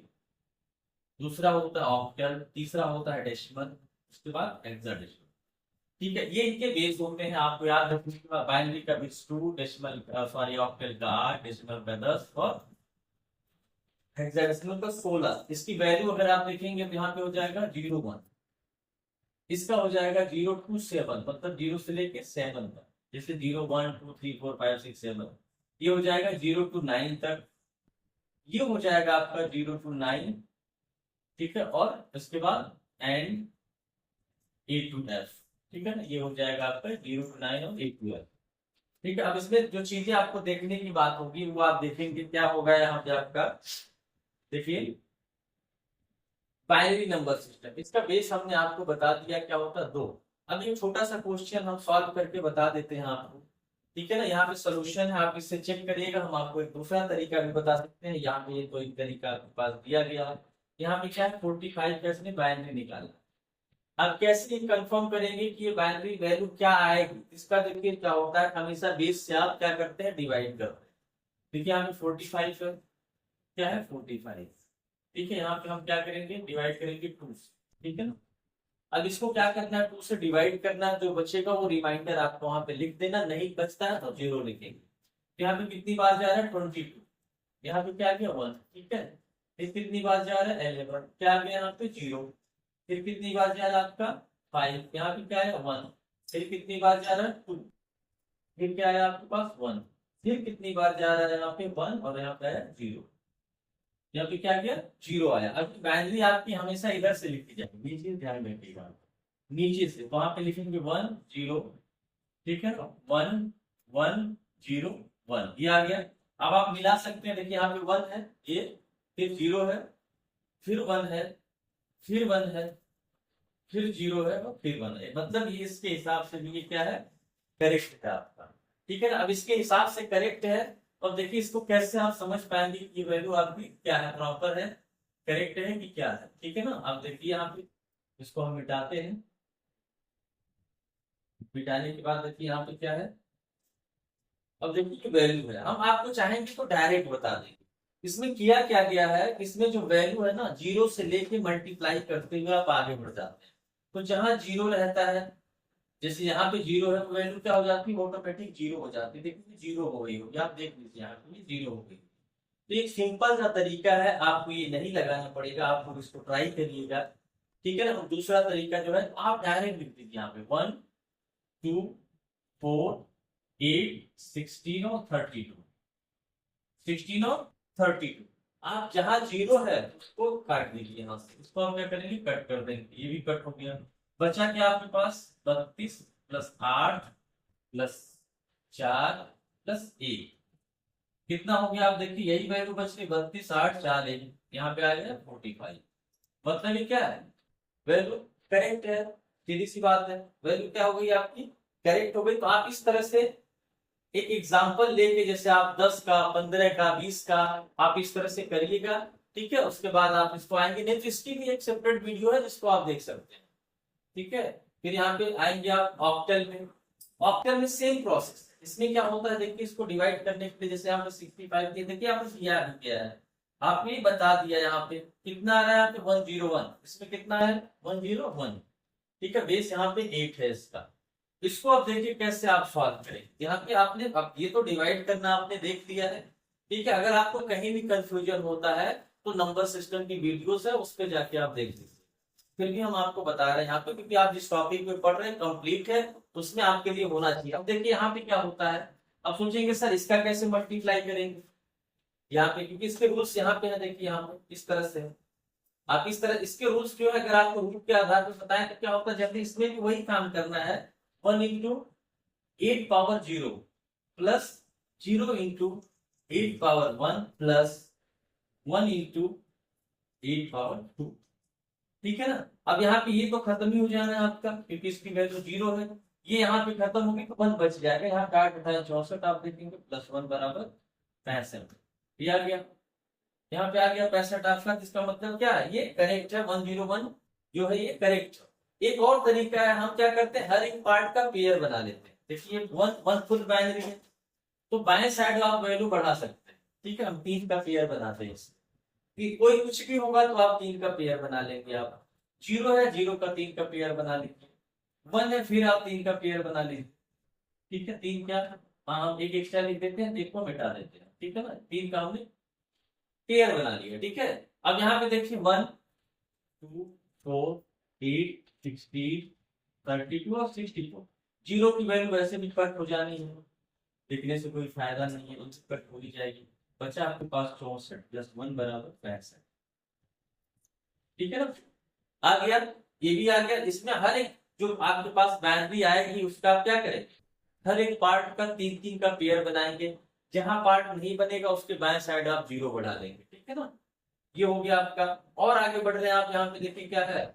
दूसरा होता है ऑक्टल, तीसरा होता है डेसिमल, उसके बाद हेक्साडेसिमल, ठीक है। ये इनके बेस होते हैं, आपको याद रखिएगा। बाइनरी का बिट्स 2, डेसिमल सॉरी ऑक्टल का 8, डेसिमल का 10 और हेक्साडेसिमल का 16। इसकी वैल्यू अगर आप देखेंगे तो यहाँ पे हो जाएगा 0 1, इसका हो जाएगा 0 2 7, मतलब 0 से लेके 7 तक, जैसे 0 1 2 3 4 5 6 7। ये हो जाएगा 0 to 9 तक, ये हो जाएगा आपका 0 to 9, ठीक है। और उसके बाद एंड A to F, ठीक है ना, ये हो जाएगा आपका 0 to 9 और A to F, ठीक है। अब इसमें जो चीजें आपको देखने की बात होगी वो आप देखेंगे क्या होगा यहाँ पे आपका, देखिए बाइनरी नंबर सिस्टम, इसका बेस हमने आपको बता दिया क्या होता है 2। अब ये छोटा सा क्वेश्चन हम सॉल्व करके बता देते हैं आपको, ठीक है ना। यहाँ पे सोल्यूशन है, आप इससे चेक करिएगा। हम आपको एक दूसरा तरीका भी बता सकते हैं, यहाँ पे ये तो एक तरीका आपके पास दिया गया है। यहाँ पे क्या है 45 कैसे बाइनरी निकालना। अब कैसे कंफर्म करेंगे कि ये बाइनरी वैल्यू क्या आएगी, इसका देखिए क्या होता है, हमेशा बेस से आप क्या करते हैं डिवाइड करते हैं। देखिए यहाँ पे 45 है, क्या है 45, ठीक है। यहाँ पे हम क्या करेंगे डिवाइड करेंगे 2 से, ठीक है ना। अब इसको क्या करना है 2 से डिवाइड करना है, जो बचेगा वो रिमाइंडर आपको वहां पे लिख देना, नहीं बचता है तो 0 लिखेंगे। यहाँ पे कितनी बार जा रहा है 22, यहाँ पे क्या आ गया 1, ठीक है। फिर कितनी बार जा रहा है 11, क्या आ गया यहाँ पे 0। फिर कितनी बार जा रहा है आपका 5, यहाँ पे क्या है 1। फिर कितनी बार जा रहा है 2, फिर क्या है आपके पास 1। फिर कितनी बार जा रहा है यहाँ पे 1 और यहाँ पे है 0, यहाँ पे क्या गया 0 आया। अब बाइनरी आपकी हमेशा इधर से लिखी जाएगी, नीचे ध्यान रखिएगा, नीचे से, तो वहां पे लिखेंगे 1 0, ठीक है, 1 1 0 1, ये आ गया। अब आप मिला सकते हैं, देखिए यहाँ पे 1 है ये, फिर 0 है, फिर 1 है, फिर 1 है, फिर 0 है और फिर 1 है, मतलब ये इसके हिसाब से भी ये क्या है करेक्ट है आपका, ठीक है ना। अब इसके हिसाब से करेक्ट है, और देखिए इसको कैसे आप समझ पाएंगे कि वैल्यू आपकी क्या है, प्रॉपर है, करेक्ट है कि क्या है, ठीक है ना। आप देखिए यहाँ पे इसको हम मिटाते हैं, मिटाने के बाद देखिए यहाँ पे क्या है, अब देखिए वैल्यू है, हम आपको चाहेंगे तो डायरेक्ट बता देंगे। इसमें किया क्या गया है, इसमें जो वैल्यू है ना 0 से लेके मल्टीप्लाई करते हुए आप आगे बढ़ जाते हैं। तो जहां 0 रहता है, जैसे यहाँ पे 0 है तो वैल्यू क्या हो जाती है ऑटोमेटिक 0 हो जाती है। देखिए 0 हो गई होगी, आप देख लीजिए यहाँ पे 0 हो गई। तो एक सिंपल सा तरीका है, आपको ये नहीं लगाना पड़ेगा, आप लोग इसको ट्राई करिएगा, ठीक है ना। दूसरा तरीका जो है आप डायरेक्ट लिख दीजिए यहाँ पे 1 2 4 8 16 और 32, 16 और 32। आप जहां 0 है उसको काट दीजिए यहाँ से, इसको हम क्या करेंगे कट कर देंगे, ये भी कट हो गया। बचा क्या आपके पास 32 प्लस 8 प्लस 4 प्लस 1, कितना हो गया आप देखिए, यही वैल्यू बच गई 32 8 4 1, यहाँ पे आ गया 45। मतलब ये क्या है वैल्यू करेक्ट है, सीधी सी बात है, वैल्यू क्या हो गई आपकी करेक्ट हो गई। तो आप इस तरह से एक एग्जाम्पल लेके, जैसे आप 10 का 15 का 20 का आप इस तरह से करिएगा, ठीक है। उसके बाद आप इसको आएंगे, नहीं तो इसकी भी एक सेपरेट वीडियो है जिसको आप देख सकते हैं, ठीक है। फिर यहाँ पे आएंगे आप ऑक्टल में, ऑक्टल में सेम प्रोसेस, इसमें क्या होता है देखिए, इसको डिवाइड करने के लिए जैसे आपने 65 दिया, देखिए आपने किया है, आपने बता दिया यहाँ पे कितना आ रहा है यहाँ पे 101, इसमें कितना है 101, ठीक है। बेस यहाँ पे 8 है इसका, इसको आप देखिए कैसे आप सॉल्व करें। यहाँ पे आपने अब ये तो डिवाइड करना आपने देख लिया है, ठीक है। अगर आपको कहीं भी कंफ्यूजन होता है तो नंबर सिस्टम की वीडियोस है, उस पर जाके आप देख लीजिए। फिर भी हम आपको बता रहे हैं यहाँ पे, क्योंकि आप जिस टॉपिक पे पढ़ रहे हैं कंप्लीट है, उसमें आपके लिए होना चाहिए। अब देखिए यहाँ पे क्या होता है, अब सोचेंगे सर इसका कैसे मल्टीप्लाई करेंगे यहाँ पे, क्योंकि इसके रूल्स यहाँ पे है, देखिए यहाँ पे इस तरह से है। आप इस तरह इसके रूल्स क्यों है, अगर आपको रूल के आधार पर बताएं तो क्या होता है, जब इसमें भी वही काम करना है, 1 × 8⁻0 प्लस 0 × 8⁻1 प्लस 1 × 8⁻2, ठीक है ना। अब यहाँ पे ये तो खत्म ही हो जाना है आपका, क्योंकि इसकी वैल्यू 0 है, ये यहाँ पे खत्म होगी तो 1 बच जाएगा, यहाँ 8×8 = 64 आप देखेंगे, प्लस 1 = 65, ये आ गया, यहाँ पे आ गया 65 आपका। इसका मतलब क्या है, ये करेक्ट है, 101 जो है ये करेक्ट है। एक और तरीका है, हम क्या करते हैं, हर एक पार्ट का पेयर बना लेते हैं। देखिए 1 फुल बाइनरी है, तो बाएं साइड आप वैल्यू बढ़ा सकते हैं, ठीक है। हम 3 का पेयर बनाते हैं, कि कोई कुछ भी होगा तो आप 3 का पेयर बना लेंगे। आप 0 है, 0 का 3 का पेयर बना लीजिए, 1 है, फिर आप 3 का पेयर बना लीजिए, ठीक है। 3 क्या, हम एक एक्स्ट्रा लिख देते हैं, 1 को मिटा देते हैं, ठीक है ना। 3 का हमने पेयर बना लिया, ठीक है। अब यहाँ पे देखिए 1 2 4 8 16 32 और 64, 0 की वैल्यू वैसे भी कट हो जानी है, लिखने से कोई फायदा नहीं है, उनसे कट हो ही जाएगी। बचा आपके पास 64 प्लस 1 = 65, ठीक है ना। आ गया, ये भी आ गया। इसमें हर एक जो आपके पास बाइनरी आएगी उसका आप क्या करें, हर एक पार्ट का 3 का पेयर बनाएंगे, जहां पार्ट नहीं बनेगा उसके बाएं साइड आप 0 बढ़ा देंगे, ठीक है ना। ये हो गया आपका। और आगे बढ़ रहे हैं आप, यहाँ पे देखिए क्या है,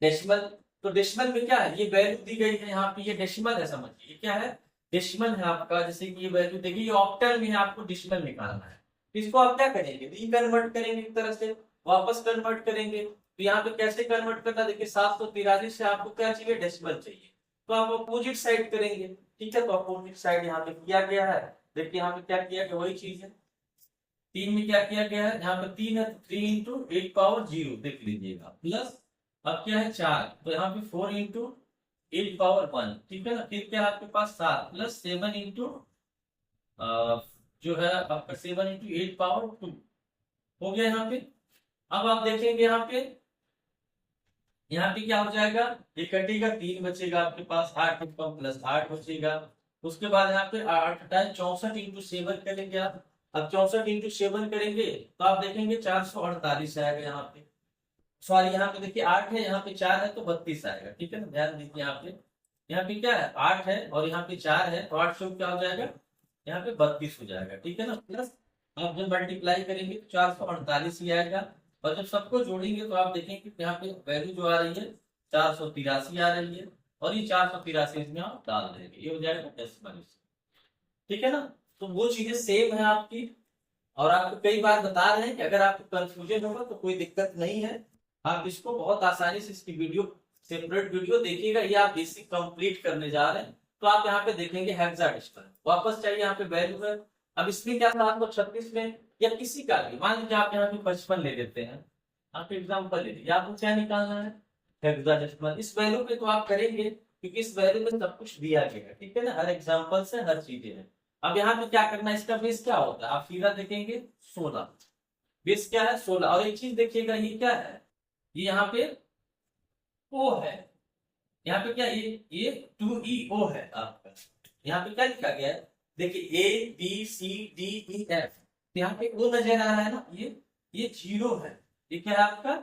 डेसिमल। तो डेसिमल में क्या है, ये वैल्यू दी गई है यहाँ पे, ये डेसिमल है, समझिए ये क्या है, डेसिमल है आपका। जैसे कि ये वैल्यू देखिए, ये ऑक्टल में है, आपको डेसिमल निकालना है, तो इसको आप क्या करेंगे, रीकन्वर्ट करेंगे, एक तरह से वापस कन्वर्ट करेंगे। तो यहाँ पे कैसे कन्वर्ट करना, देखिए 743 से आपको क्या चाहिए, डेसिमल चाहिए, तो आप अपोजिट साइड करेंगे, ठीक है। तो अपोजिट साइड यहाँ पे किया गया है, देखिए यहाँ पे क्या किया गया, वही चीज है। 3 में क्या किया गया है, यहाँ पे 3 है, 3 × 8⁻0 देख लीजिएगा, प्लस अब क्या है 4, तो यहाँ पे 4 × 8⁻1, ठीक है ना। फिर क्या है आपके पास 7 प्लस 7 जो है आपका 7 × 8⁻2 हो गया यहाँ पे। अब आप देखेंगे यहाँ पे क्या हो जाएगा, ये कटेगा, 3 बचेगा आपके पास, 8 प्लस 8 बचेगा। उसके बाद यहाँ पे 8 64 × 7 करेंगे आप। अब 64 × 7 करेंगे तो आप देखेंगे 448 आएगा यहाँ पे। सॉरी, यहाँ पे देखिए 8 है, यहाँ पे 4 है, तो 32 आएगा, ठीक है ना। ध्यान दीजिए यहाँ पे क्या है, 8 है और यहाँ पे 4 है, तो 8 से क्या हो जाएगा, यहाँ पे 32 हो जाएगा, ठीक है ना। प्लस आप जब मल्टीप्लाई करेंगे तो 448 ही आएगा, और जब सबको जोड़ेंगे तो आप देखेंगे यहाँ पे वैल्यू जो आ रही है 483 आ रही है, और ये 483 इसमें आप डाल देंगे, ये हो जाएगा डेसिमल, ठीक है ना। तो वो चीजें सेम है आपकी, और आपको कई बार बता रहे हैं कि अगर आपको कंफ्यूजन होगा तो कोई दिक्कत नहीं है, आप इसको बहुत आसानी से इसकी वीडियो सेपरेट वीडियो देखिएगा, ये आप बेसिक कंप्लीट करने जा रहे हैं। तो आप यहाँ पे देखेंगे हेक्साडेसिमल, वापस चाहिए यहाँ पे वैल्यू है। अब इसमें क्या था, आपको 36 में या किसी का भी, मान लीजिए आप यहाँ पे 55 ले लेते हैं, आप एग्जाम्पल ले लीजिए, आपको क्या निकालना है, हेक्साडेसिमल। इस वैल्यू पे तो आप करेंगे क्योंकि इस वैल्यू में सब कुछ दिया गया है, ठीक है ना, हर एग्जाम्पल से हर चीजें है। अब यहाँ पे क्या करना है, इसका बेस क्या होता है, आप सीधा देखेंगे 16, बेस क्या है 16। और एक चीज देखिएगा, ये क्या है, ये यहाँ पे ओ है, यहाँ पे क्या, ये 2EO है आपका। यहाँ पे क्या लिखा गया है, देखिए ABCDEF, यहाँ पे ओ नजर आ रहा है ना, ये 0 है, ये क्या है आपका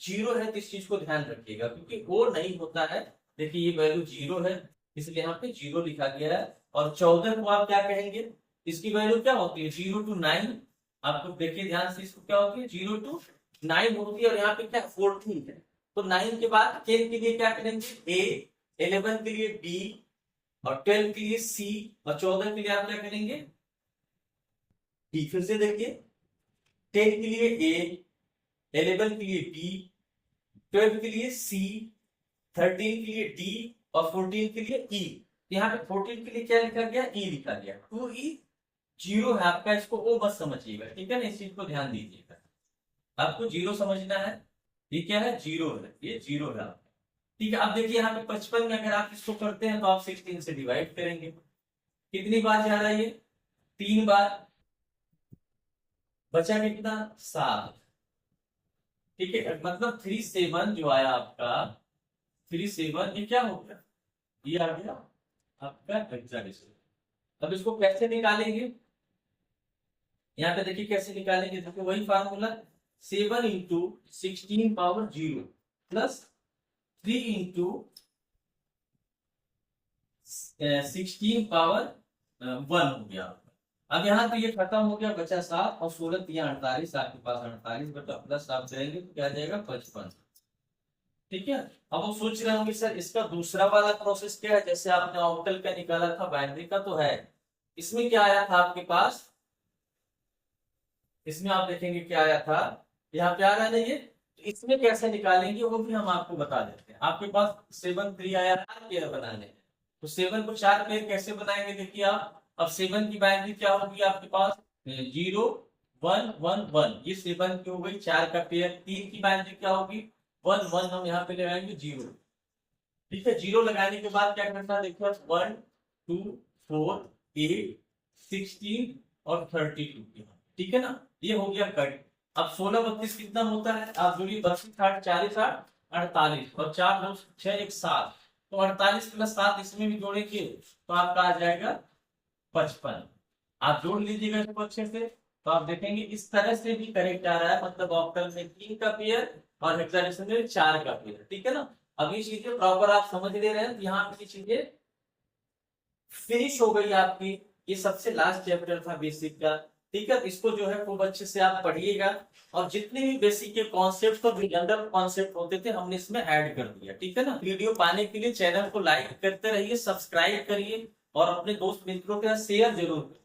0 है। तो इस चीज को ध्यान रखिएगा, क्योंकि ओ नहीं होता है, देखिए ये वैल्यू 0 है, इसलिए यहाँ पे 0 लिखा गया है। और 14 को आप क्या कहेंगे, इसकी वैल्यू क्या होती है 0 to 9, आपको देखिए ध्यान से, इसको क्या होती है 0 to 9 होती है, और यहाँ पे क्या 14 है, तो 9 के बाद 10 के लिए क्या करेंगे A, 11 के लिए B, और 12 के लिए C, और 14 के लिए आप क्या करेंगे D। फिर से देखिए 10 के लिए A, 11 के लिए B, 12 के लिए C, 13 के लिए D, और 14 के लिए E। यहाँ पे 14 के लिए क्या लिखा गया, E लिखा गया, 2E 0 है आपका, इसको O बस समझिएगा, ठीक है ना, इस चीज को ध्यान दीजिएगा, आपको 0 समझना है, ये क्या है 0 है, ये 0 है आपका, ठीक है। अब देखिए यहाँ पे 55 में अगर आप इसको करते हैं तो आप 16 से डिवाइड करेंगे, कितनी बार जा रहा है ये 3 बार, बचा कितना 7, ठीक है। मतलब 37 जो आया आपका 37, ये क्या हो गया, ये आ गया आपका हेक्साडेसिमल, अब इसको कैसे निकालेंगे, यहाँ पे देखिए कैसे निकालेंगे। देखिए वही formula 7 into 16 power 0 plus 3 into 16 power 1 हो गया। अब यहाँ तो ये खत्म हो गया, बचा 7 और 16 3 48, आपके पास 48 बटा प्लस आप देंगे तो क्या जाएगा 55। ठीक है। अब वो सोच रहे होंगे सर इसका दूसरा वाला प्रोसेस क्या है, जैसे आपने ऑक्टल का निकाला था बाइनरी का तो है, इसमें क्या आया था आपके पास, इसमें आप देखेंगे क्या आया था, यहाँ पे आ रहा है ना ये, तो इसमें कैसे निकालेंगे वो भी हम आपको बता देते हैं। आपके पास 7 3 आया 4 पेयर बनाने, तो 7 को 4 पेयर कैसे बनाएंगे, देखिए आप। अब 7 की बाइनरी क्या होगी आपके पास 0 1 1 1, ये 7 की हो गई 4 का पेयर। 3 की बाइनरी क्या होगी 1 1, हम यहाँ पे लगाएंगे 0। ठीक है, 0 लगाने के बाद क्या करना है, देखो 1 2 4 8 16 और 32। ठीक है ना, ये हो गया कट। अब 16 32 कितना होता है, आप जोड़िए 32 60 40 60 48 और 4 2 6 1 7, तो 48 प्लस 7 इसमें भी जोड़ेंगे तो आपका आ जाएगा 55। आप जोड़ लीजिएगा इसको अच्छे से, तो आप देखेंगे इस तरह से भी करेक्ट आ रहा है, मतलब ऑक्टल में 3 का पेयर और हेक्साडेसिमल में 4 का पेयर। ठीक है ना, अब ये चीजें प्रॉपर आप समझ ले रहे हैं, यहाँ पे चीजें फिनिश हो गई आपकी। ये सबसे लास्ट चैप्टर था बेसिक का। ठीक है, इसको जो है खूब अच्छे से आप पढ़िएगा, और जितने भी बेसिक के कॉन्सेप्ट और जनरल कॉन्सेप्ट होते थे हमने इसमें ऐड कर दिया। ठीक है ना, वीडियो पाने के लिए चैनल को लाइक करते रहिए, सब्सक्राइब करिए और अपने दोस्त मित्रों के साथ शेयर जरूर करिए।